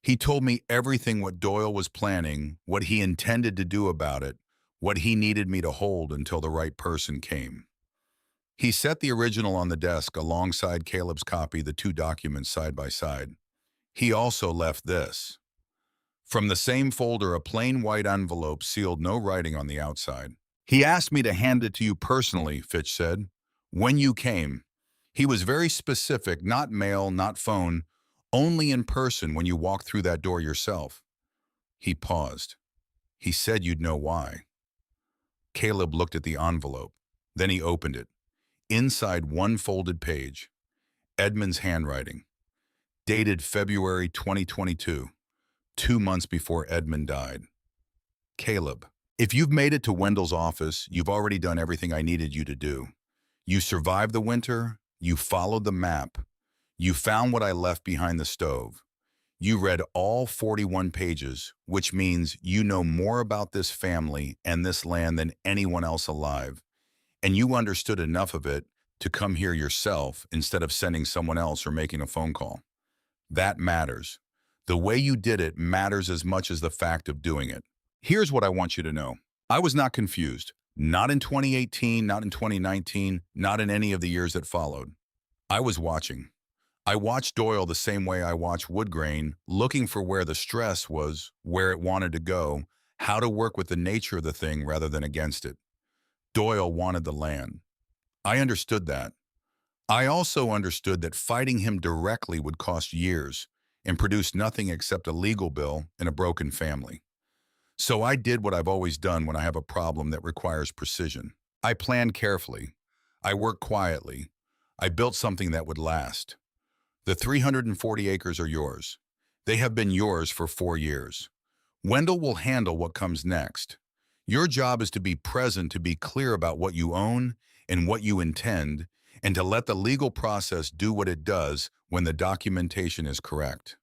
"He told me everything what Doyle was planning, what he intended to do about it, what he needed me to hold until the right person came." He set the original on the desk alongside Caleb's copy, the 2 documents side by side. He also left this. From the same folder, a plain white envelope sealed, no writing on the outside. "He asked me to hand it to you personally," Fitch said. "When you came." He was very specific, not mail, not phone, only in person when you walked through that door yourself. He paused. "He said you'd know why." Caleb looked at the envelope. Then he opened it. Inside, one folded page. Edmund's handwriting. Dated February 2022, 2 months before Edmund died. "Caleb, if you've made it to Wendell's office, you've already done everything I needed you to do. You survived the winter. You followed the map. You found what I left behind the stove. You read all 41 pages, which means you know more about this family and this land than anyone else alive. And you understood enough of it to come here yourself instead of sending someone else or making a phone call. That matters. The way you did it matters as much as the fact of doing it. Here's what I want you to know. I was not confused. Not in 2018, not in 2019, not in any of the years that followed. I was watching. I watched Doyle the same way I watch wood grain, looking for where the stress was, where it wanted to go, how to work with the nature of the thing rather than against it. Doyle wanted the land. I understood that. I also understood that fighting him directly would cost years and produce nothing except a legal bill and a broken family. So I did what I've always done when I have a problem that requires precision. I planned carefully. I worked quietly. I built something that would last. The 340 acres are yours. They have been yours for 4 years. Wendell will handle what comes next. Your job is to be present, to be clear about what you own and what you intend, and to let the legal process do what it does when the documentation is correct.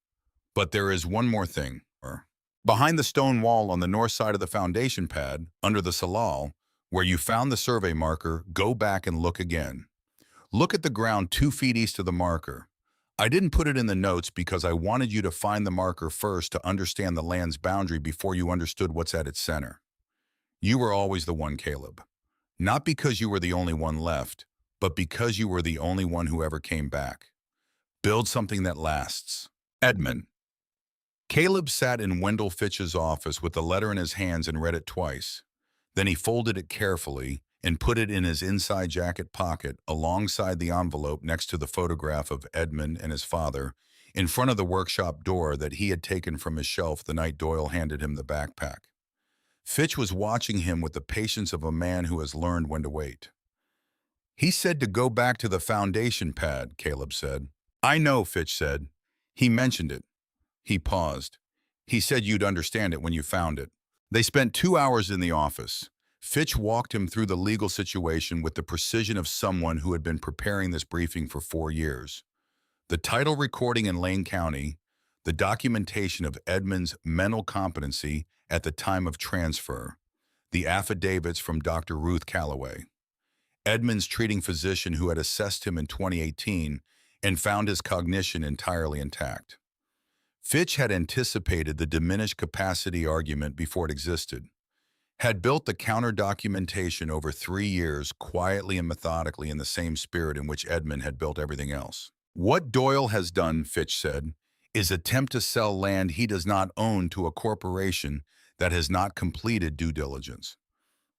But there is one more thing. Behind the stone wall on the north side of the foundation pad, under the salal, where you found the survey marker, go back and look again. Look at the ground 2 feet east of the marker. I didn't put it in the notes because I wanted you to find the marker first to understand the land's boundary before you understood what's at its center. You were always the one, Caleb. Not because you were the only one left, but because you were the only one who ever came back. Build something that lasts. Edmund. Caleb sat in Wendell Fitch's office with the letter in his hands and read it twice. Then he folded it carefully and put it in his inside jacket pocket alongside the envelope next to the photograph of Edmund and his father, in front of the workshop door that he had taken from his shelf the night Doyle handed him the backpack. Fitch was watching him with the patience of a man who has learned when to wait. He said to go back to the foundation pad, Caleb said. I know, Fitch said. He mentioned it. He paused. He said you'd understand it when you found it. They spent 2 hours in the office. Fitch walked him through the legal situation with the precision of someone who had been preparing this briefing for 4 years. The title recording in Lane County, the documentation of Edmund's mental competency at the time of transfer, the affidavits from Dr. Ruth Calloway, Edmund's treating physician who had assessed him in 2018 and found his cognition entirely intact. Fitch had anticipated the diminished capacity argument before it existed, had built the counter-documentation over 3 years quietly and methodically in the same spirit in which Edmund had built everything else. What Doyle has done, Fitch said, is attempt to sell land he does not own to a corporation that has not completed due diligence.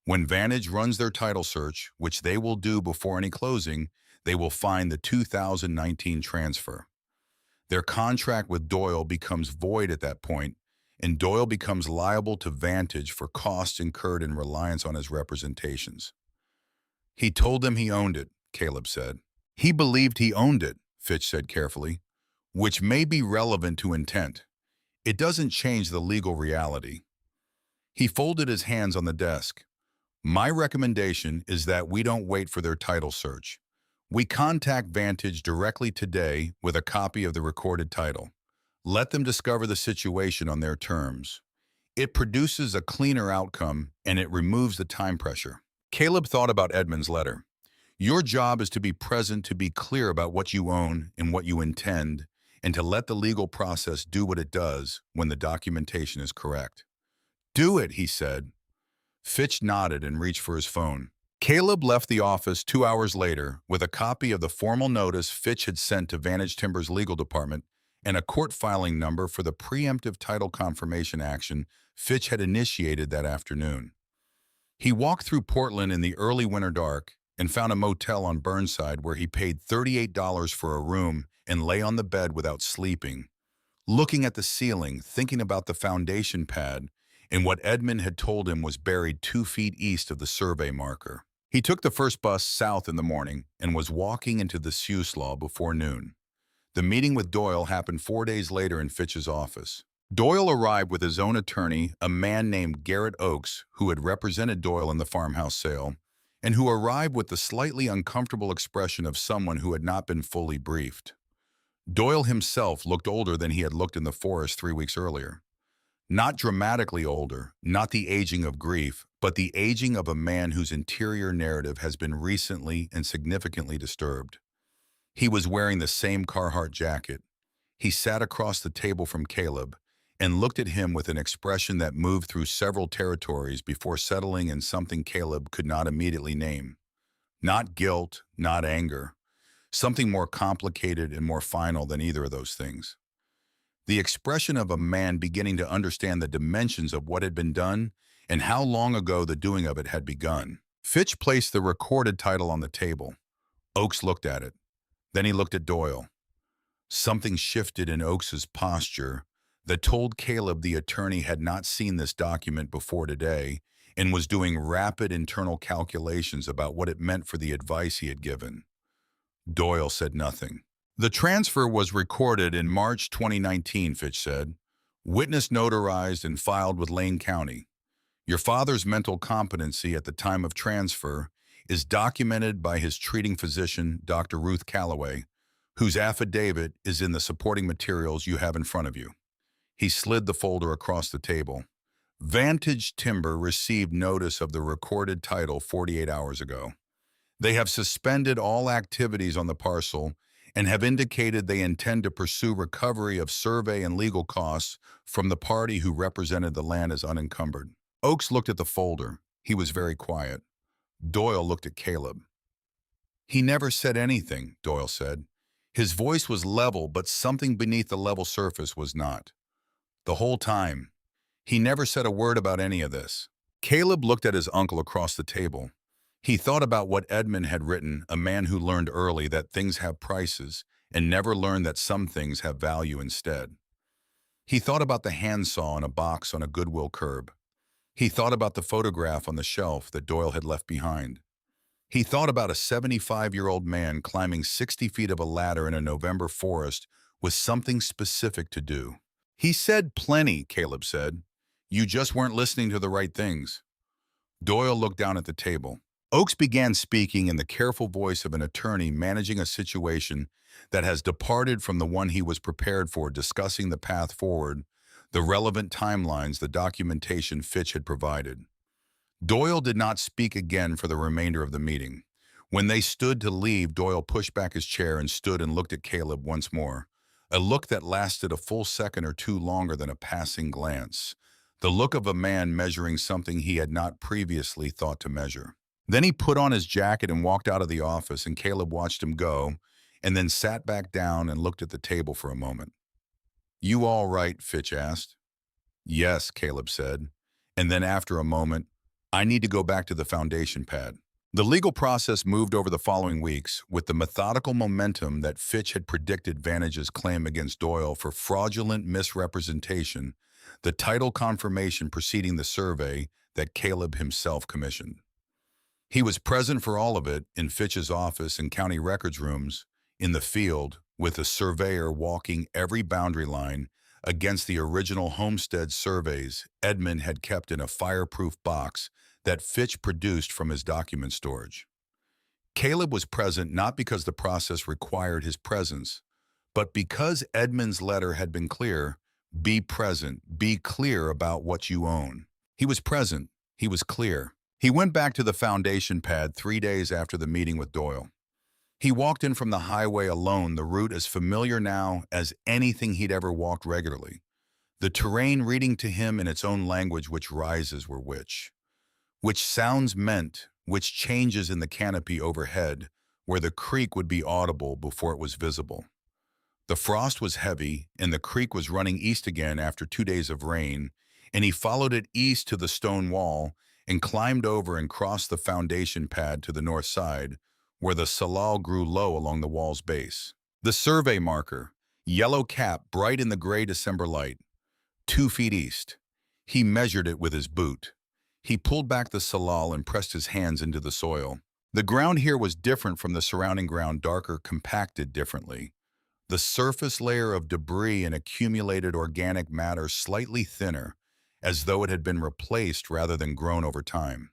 When Vantage runs their title search, which they will do before any closing, they will find the 2019 transfer. Their contract with Doyle becomes void at that point, and Doyle becomes liable to Vantage for costs incurred in reliance on his representations. He told them he owned it, Caleb said. He believed he owned it, Fitch said carefully, which may be relevant to intent. It doesn't change the legal reality. He folded his hands on the desk. My recommendation is that we don't wait for their title search. We contact Vantage directly today with a copy of the recorded title. Let them discover the situation on their terms. It produces a cleaner outcome and it removes the time pressure. Caleb thought about Edmund's letter. Your job is to be present, to be clear about what you own and what you intend, and to let the legal process do what it does when the documentation is correct. Do it, he said. Fitch nodded and reached for his phone. Caleb left the office 2 hours later with a copy of the formal notice Fitch had sent to Vantage Timber's legal department and a court filing number for the preemptive title confirmation action Fitch had initiated that afternoon. He walked through Portland in the early winter dark and found a motel on Burnside where he paid $38 for a room and lay on the bed without sleeping, looking at the ceiling, thinking about the foundation pad and what Edmund had told him was buried 2 feet east of the survey marker. He took the first bus south in the morning and was walking into the Siuslaw before noon. The meeting with Doyle happened 4 days later in Fitch's office. Doyle arrived with his own attorney, a man named Garrett Oakes, who had represented Doyle in the farmhouse sale, and who arrived with the slightly uncomfortable expression of someone who had not been fully briefed. Doyle himself looked older than he had looked in the forest 3 weeks earlier. Not dramatically older, not the aging of grief, but the aging of a man whose interior narrative has been recently and significantly disturbed. He was wearing the same Carhartt jacket. He sat across the table from Caleb and looked at him with an expression that moved through several territories before settling in something Caleb could not immediately name. Not guilt, not anger. Something more complicated and more final than either of those things. The expression of a man beginning to understand the dimensions of what had been done and how long ago the doing of it had begun. Fitch placed the recorded title on the table. Oakes looked at it. Then he looked at Doyle. Something shifted in Oakes's posture that told Caleb the attorney had not seen this document before today and was doing rapid internal calculations about what it meant for the advice he had given. Doyle said nothing. The transfer was recorded in March 2019, Fitch said. Witness notarized and filed with Lane County. Your father's mental competency at the time of transfer is documented by his treating physician, Dr. Ruth Calloway, whose affidavit is in the supporting materials you have in front of you. He slid the folder across the table. Vantage Timber received notice of the recorded title 48 hours ago. They have suspended all activities on the parcel and have indicated they intend to pursue recovery of survey and legal costs from the party who represented the land as unencumbered. Oakes looked at the folder. He was very quiet. Doyle looked at Caleb. He never said anything, Doyle said. His voice was level, but something beneath the level surface was not. The whole time, he never said a word about any of this. Caleb looked at his uncle across the table. He thought about what Edmund had written, a man who learned early that things have prices and never learned that some things have value instead. He thought about the handsaw in a box on a Goodwill curb. He thought about the photograph on the shelf that Doyle had left behind. He thought about a 75-year-old man climbing 60 feet of a ladder in a November forest with something specific to do. He said plenty, Caleb said. You just weren't listening to the right things. Doyle looked down at the table. Oakes began speaking in the careful voice of an attorney managing a situation that has departed from the one he was prepared for, discussing the path forward, the relevant timelines, the documentation Fitch had provided. Doyle did not speak again for the remainder of the meeting. When they stood to leave, Doyle pushed back his chair and stood and looked at Caleb once more, a look that lasted a full second or two longer than a passing glance, the look of a man measuring something he had not previously thought to measure. Then he put on his jacket and walked out of the office, and Caleb watched him go, and then sat back down and looked at the table for a moment. "You all right?" Fitch asked. "Yes," Caleb said. And then after a moment, "I need to go back to the foundation pad." The legal process moved over the following weeks with the methodical momentum that Fitch had predicted. Vantage's claim against Doyle for fraudulent misrepresentation, the title confirmation preceding the survey that Caleb himself commissioned. He was present for all of it, in Fitch's office and county records rooms, in the field, with a surveyor walking every boundary line against the original homestead surveys Edmund had kept in a fireproof box that Fitch produced from his document storage. Caleb was present not because the process required his presence, but because Edmund's letter had been clear: be present, be clear about what you own. He was present, he was clear. He went back to the foundation pad 3 days after the meeting with Doyle. He walked in from the highway alone, the route as familiar now as anything he'd ever walked regularly. The terrain reading to him in its own language which rises were which sounds meant, which changes in the canopy overhead, where the creek would be audible before it was visible. The frost was heavy, and the creek was running east again after 2 days of rain, and he followed it east to the stone wall and climbed over and crossed the foundation pad to the north side, where the salal grew low along the wall's base. The survey marker, yellow cap bright in the gray December light, 2 feet east. He measured it with his boot. He pulled back the salal and pressed his hands into the soil. The ground here was different from the surrounding ground, darker, compacted differently. The surface layer of debris and accumulated organic matter slightly thinner, as though it had been replaced rather than grown over time.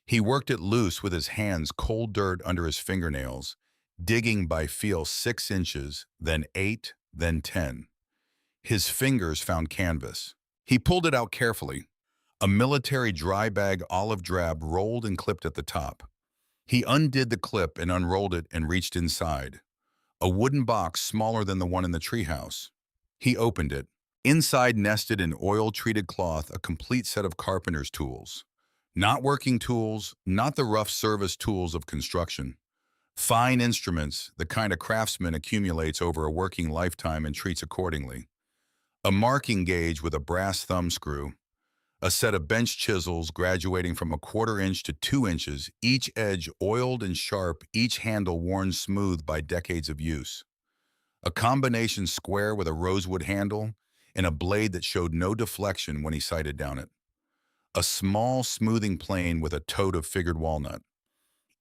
He worked it loose with his hands, cold dirt under his fingernails, digging by feel 6 inches, then 8, then 10. His fingers found canvas. He pulled it out carefully. A military dry bag, olive drab, rolled and clipped at the top. He undid the clip and unrolled it and reached inside. A wooden box smaller than the one in the treehouse. He opened it. Inside, nested in oil-treated cloth, a complete set of carpenter's tools. Not working tools, not the rough service tools of construction. Fine instruments, the kind a craftsman accumulates over a working lifetime and treats accordingly. A marking gauge with a brass thumb screw. A set of bench chisels graduating from 1/4 inch to 2 inches, each edge oiled and sharp, each handle worn smooth by decades of use. A combination square with a rosewood handle and a blade that showed no deflection when he sighted down it. A small smoothing plane with a tote of figured walnut.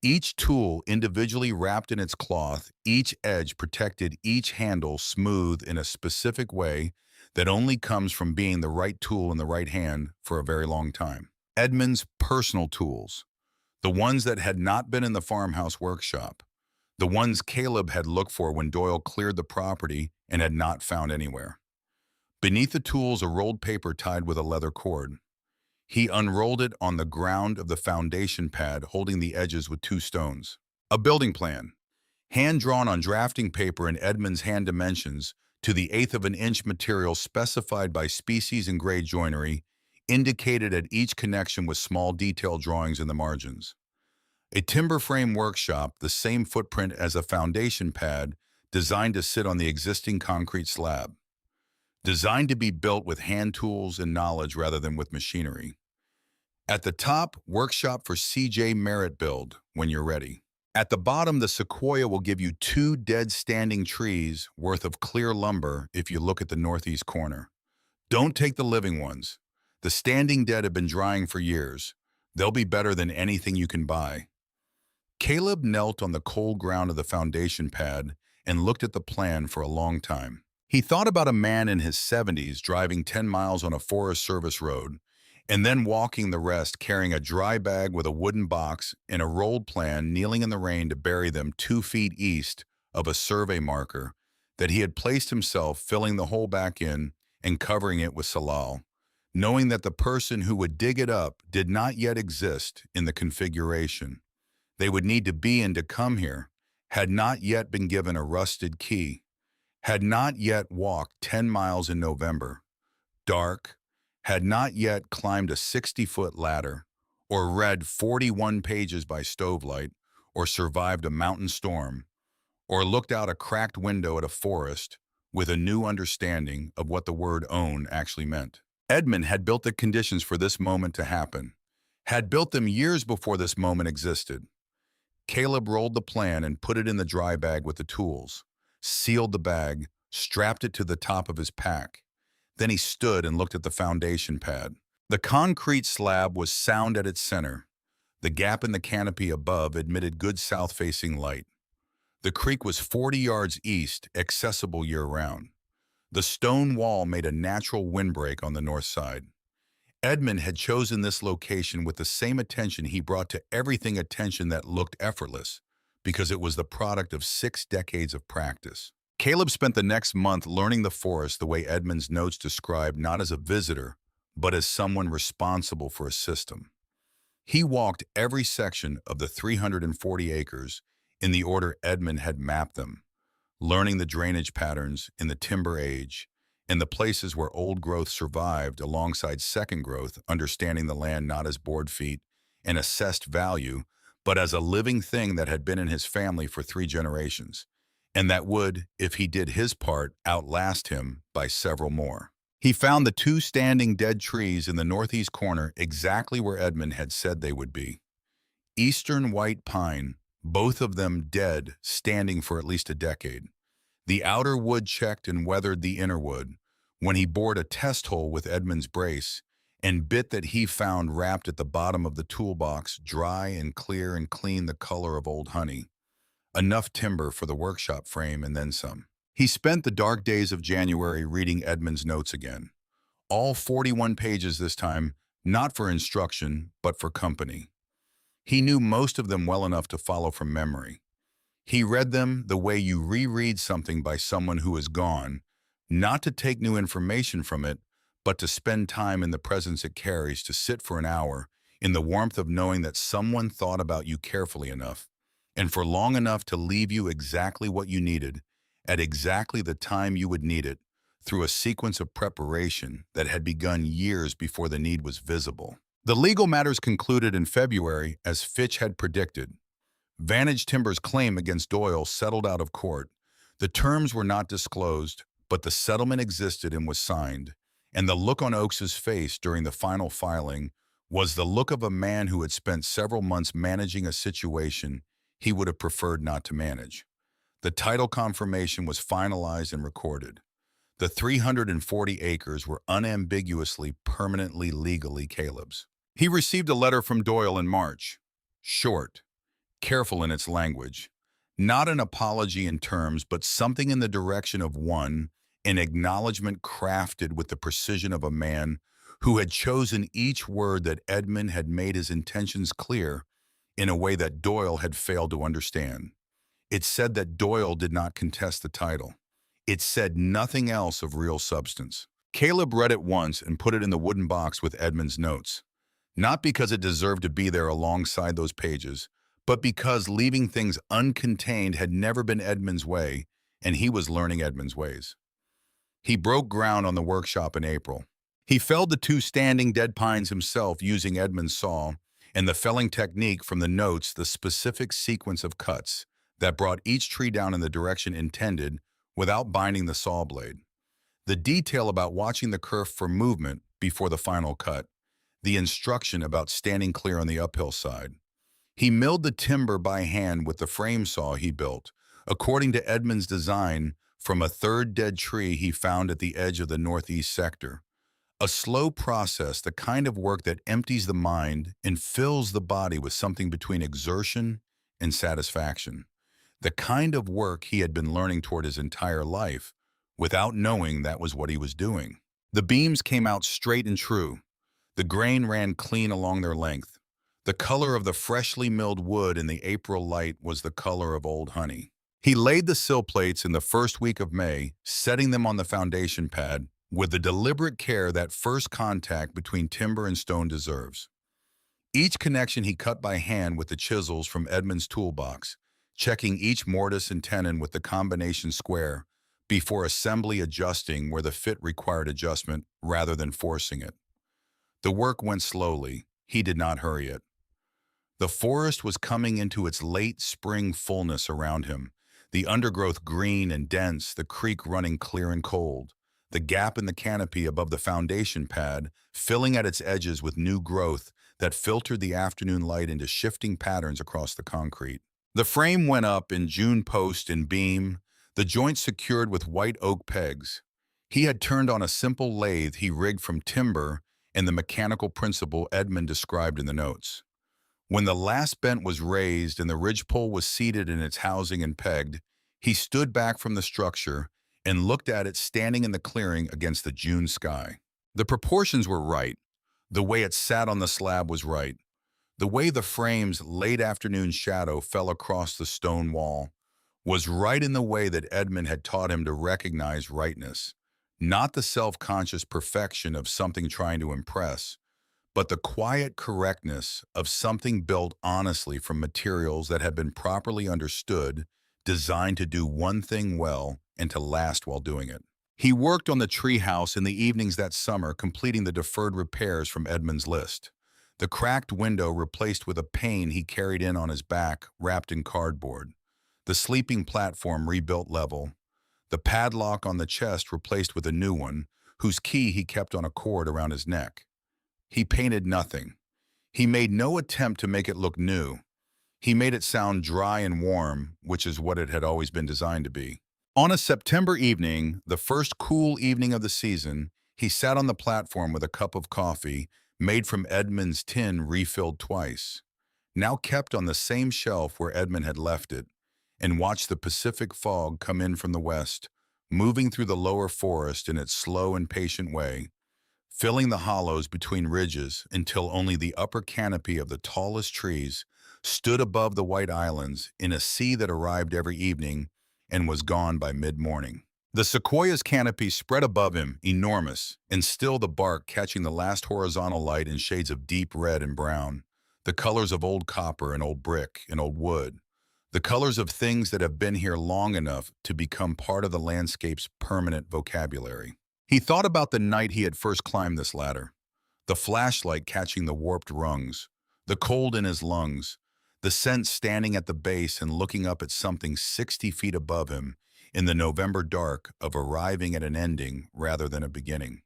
Each tool individually wrapped in its cloth, each edge protected, each handle smooth in a specific way that only comes from being the right tool in the right hand for a very long time. Edmund's personal tools, the ones that had not been in the farmhouse workshop, the ones Caleb had looked for when Doyle cleared the property and had not found anywhere. Beneath the tools, a rolled paper tied with a leather cord. He unrolled it on the ground of the foundation pad, holding the edges with two stones. A building plan, hand-drawn on drafting paper in Edmund's hand dimensions to the eighth of an inch material specified by species and grade joinery, indicated at each connection with small detailed drawings in the margins. A timber frame workshop, the same footprint as a foundation pad, designed to sit on the existing concrete slab. Designed to be built with hand tools and knowledge rather than with machinery. At the top, workshop for CJ Merritt build when you're ready. At the bottom, the sequoia will give you two dead standing trees worth of clear lumber if you look at the northeast corner. Don't take the living ones. The standing dead have been drying for years. They'll be better than anything you can buy. Caleb knelt on the cold ground of the foundation pad and looked at the plan for a long time. He thought about a man in his 70s driving 10 miles on a Forest Service road and then walking the rest carrying a dry bag with a wooden box and a rolled plan, kneeling in the rain to bury them 2 feet east of a survey marker that he had placed himself, filling the hole back in and covering it with salal, knowing that the person who would dig it up did not yet exist in the configuration they would need to be in to come here, had not yet been given a rusted key, had not yet walked 10 miles in November, dark, had not yet climbed a 60-foot ladder, or read 41 pages by stovelight, or survived a mountain storm, or looked out a cracked window at a forest with a new understanding of what the word own actually meant. Edmund had built the conditions for this moment to happen, had built them years before this moment existed. Caleb rolled the plan and put it in the dry bag with the tools, sealed the bag, strapped it to the top of his pack. Then he stood and looked at the foundation pad. The concrete slab was sound at its center. The gap in the canopy above admitted good south-facing light. The creek was 40 yards east, accessible year-round. The stone wall made a natural windbreak on the north side. Edmund had chosen this location with the same attention he brought to everything attention that looked effortless, because it was the product of 6 decades of practice. Caleb spent the next month learning the forest the way Edmund's notes described, not as a visitor, but as someone responsible for a system. He walked every section of the 340 acres in the order Edmund had mapped them, learning the drainage patterns in the timber age, in the places where old growth survived alongside second growth, understanding the land not as board feet and assessed value, but as a living thing that had been in his family for 3 generations, and that would, if he did his part, outlast him by several more. He found the 2 standing dead trees in the northeast corner exactly where Edmund had said they would be. Eastern white pine, both of them dead, standing for at least a decade. The outer wood checked and weathered the inner wood when he bored a test hole with Edmund's brace and bit that he found wrapped at the bottom of the toolbox, dry and clear and clean, the color of old honey. Enough timber for the workshop frame and then some. He spent the dark days of January reading Edmund's notes again. All 41 pages this time, not for instruction, but for company. He knew most of them well enough to follow from memory. He read them the way you reread something by someone who is gone, not to take new information from it, but to spend time in the presence it carries, to sit for an hour in the warmth of knowing that someone thought about you carefully enough, and for long enough to leave you exactly what you needed, at exactly the time you would need it, through a sequence of preparation that had begun years before the need was visible. The legal matters concluded in February, as Fitch had predicted. Vantage Timber's claim against Doyle settled out of court. The terms were not disclosed, but the settlement existed and was signed, and the look on Oakes's face during the final filing was the look of a man who had spent several months managing a situation he would have preferred not to manage. The title confirmation was finalized and recorded. The 340 acres were unambiguously, permanently, legally Caleb's. He received a letter from Doyle in March. Short, careful in its language. Not an apology in terms, but something in the direction of one, an acknowledgement crafted with the precision of a man who had chosen each word, that Edmund had made his intentions clear in a way that Doyle had failed to understand. It said that Doyle did not contest the title. It said nothing else of real substance. Caleb read it once and put it in the wooden box with Edmund's notes, not because it deserved to be there alongside those pages, but because leaving things uncontained had never been Edmund's way, and he was learning Edmund's ways. He broke ground on the workshop in April. He felled the two standing dead pines himself using Edmund's saw, and the felling technique from the notes the specific sequence of cuts that brought each tree down in the direction intended without binding the saw blade. The detail about watching the curve for movement before the final cut. The instruction about standing clear on the uphill side. He milled the timber by hand with the frame saw he built, according to Edmund's design, from a third dead tree he found at the edge of the northeast sector. A slow process, the kind of work that empties the mind and fills the body with something between exertion and satisfaction. The kind of work he had been learning toward his entire life, without knowing that was what he was doing. The beams came out straight and true. The grain ran clean along their length. The color of the freshly milled wood in the April light was the color of old honey. He laid the sill plates in the first week of May, setting them on the foundation pad with the deliberate care that first contact between timber and stone deserves. Each connection he cut by hand with the chisels from Edmund's toolbox, checking each mortise and tenon with the combination square before assembly adjusting where the fit required adjustment rather than forcing it. The work went slowly. He did not hurry it. The forest was coming into its late spring fullness around him, the undergrowth green and dense, the creek running clear and cold, the gap in the canopy above the foundation pad filling at its edges with new growth that filtered the afternoon light into shifting patterns across the concrete. The frame went up in June post and beam, the joints secured with white oak pegs. He had turned on a simple lathe he rigged from timber and the mechanical principle Edmund described in the notes. When the last bent was raised and the ridgepole was seated in its housing and pegged, he stood back from the structure and looked at it standing in the clearing against the June sky. The proportions were right. The way it sat on the slab was right. The way the frame's late afternoon shadow fell across the stone wall was right in the way that Edmund had taught him to recognize rightness. Not the self-conscious perfection of something trying to impress, but the quiet correctness of something built honestly from materials that had been properly understood, designed to do one thing well and to last while doing it. He worked on the treehouse in the evenings that summer, completing the deferred repairs from Edmund's list. The cracked window replaced with a pane he carried in on his back, wrapped in cardboard. The sleeping platform rebuilt level. The padlock on the chest replaced with a new one, whose key he kept on a cord around his neck. He painted nothing. He made no attempt to make it look new. He made it sound dry and warm, which is what it had always been designed to be. On a September evening, the first cool evening of the season, he sat on the platform with a cup of coffee, made from Edmund's tin refilled twice, now kept on the same shelf where Edmund had left it, and watched the Pacific fog come in from the west, moving through the lower forest in its slow and patient way, filling the hollows between ridges until only the upper canopy of the tallest trees stood above the white islands in a sea that arrived every evening and was gone by mid-morning. The sequoia's canopy spread above him, enormous, and still the bark catching the last horizontal light in shades of deep red and brown, the colors of old copper and old brick and old wood, the colors of things that have been here long enough to become part of the landscape's permanent vocabulary. He thought about the night he had first climbed this ladder, the flashlight catching the warped rungs, the cold in his lungs, the sense standing at the base and looking up at something 60 feet above him in the November dark of arriving at an ending rather than a beginning.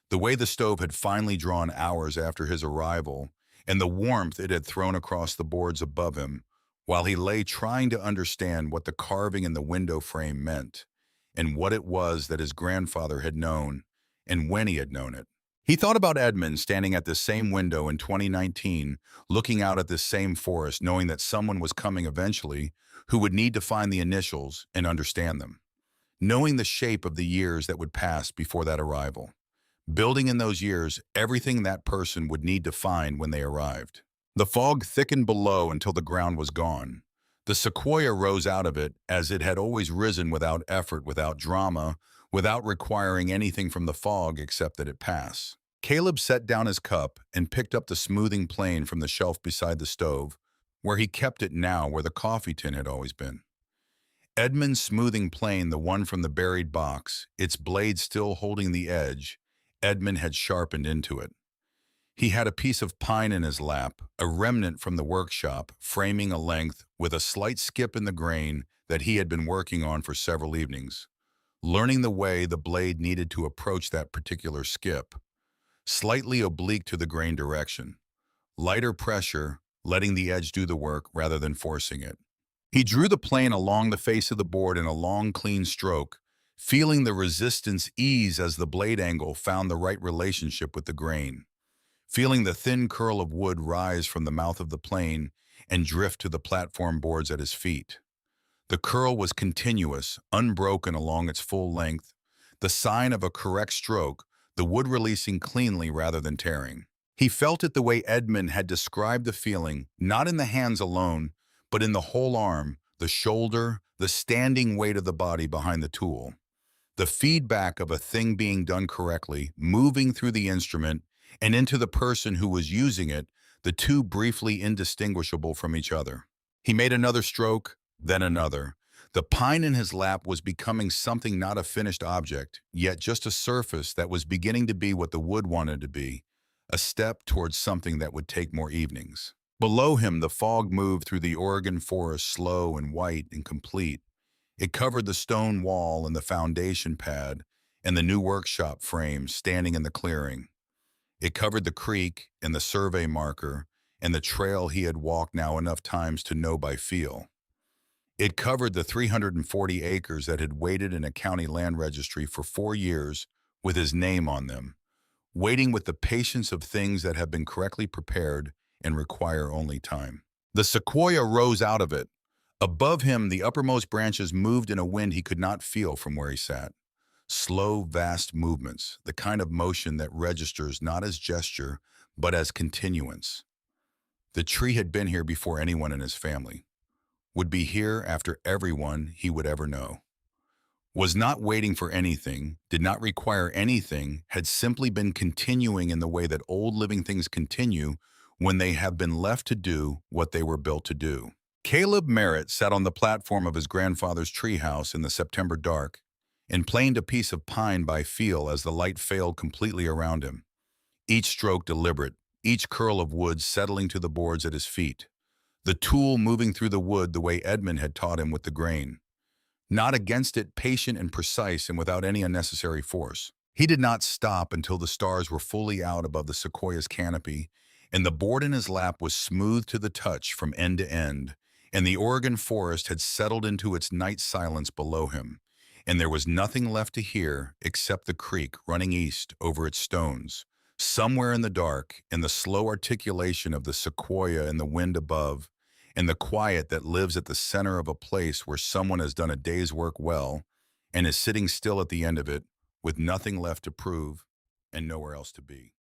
The way the stove had finally drawn hours after his arrival and the warmth it had thrown across the boards above him while he lay trying to understand what the carving in the window frame meant and what it was that his grandfather had known and when he had known it. He thought about Edmund standing at this same window in 2019, looking out at this same forest, knowing that someone was coming eventually who would need to find the initials and understand them, knowing the shape of the years that would pass before that arrival, building in those years everything that person would need to find when they arrived. The fog thickened below until the ground was gone. The sequoia rose out of it as it had always risen, without effort, without drama, without requiring anything from the fog except that it pass. Caleb set down his cup and picked up the smoothing plane from the shelf beside the stove, where he kept it now where the coffee tin had always been. Edmund's smoothing plane, the one from the buried box, its blade still holding the edge, Edmund had sharpened into it. He had a piece of pine in his lap, a remnant from the workshop, framing a length with a slight skip in the grain that he had been working on for several evenings, learning the way the blade needed to approach that particular skip, slightly oblique to the grain direction, lighter pressure, letting the edge do the work rather than forcing it. He drew the plane along the face of the board in a long, clean stroke, feeling the resistance ease as the blade angle found the right relationship with the grain, feeling the thin curl of wood rise from the mouth of the plane and drift to the platform boards at his feet. The curl was continuous, unbroken along its full length, the sign of a correct stroke, the wood releasing cleanly rather than tearing. He felt it the way Edmund had described the feeling, not in the hands alone, but in the whole arm, the shoulder, the standing weight of the body behind the tool. The feedback of a thing being done correctly, moving through the instrument, and into the person who was using it, the two briefly indistinguishable from each other. He made another stroke, then another. The pine in his lap was becoming something not a finished object, yet just a surface that was beginning to be what the wood wanted to be, a step towards something that would take more evenings. Below him, the fog moved through the Oregon forest, slow and white and complete. It covered the stone wall and the foundation pad and the new workshop frame standing in the clearing. It covered the creek and the survey marker and the trail he had walked now enough times to know by feel. It covered the 340 acres that had waited in a county land registry for 4 years with his name on them, waiting with the patience of things that have been correctly prepared and require only time. The sequoia rose out of it. Above him, the uppermost branches moved in a wind he could not feel from where he sat. Slow, vast movements, the kind of motion that registers not as gesture, but as continuance. The tree had been here before anyone in his family, would be here after everyone he would ever know. Was not waiting for anything, did not require anything, had simply been continuing in the way that old living things continue when they have been left to do what they were built to do. Caleb Merritt sat on the platform of his grandfather's treehouse in the September dark and planed a piece of pine by feel as the light failed completely around him, each stroke deliberate, each curl of wood settling to the boards at his feet, the tool moving through the wood the way Edmund had taught him with the grain. Not against it, patient and precise and without any unnecessary force. He did not stop until the stars were fully out above the sequoia's canopy, and the board in his lap was smooth to the touch from end to end, and the Oregon forest had settled into its night silence below him, and there was nothing left to hear except the creek running east over its stones, somewhere in the dark, and the slow articulation of the sequoia in the wind above, and the quiet that lives at the center of a place where someone has done a day's work well and is sitting still at the end of it with nothing left to prove and nowhere else to be.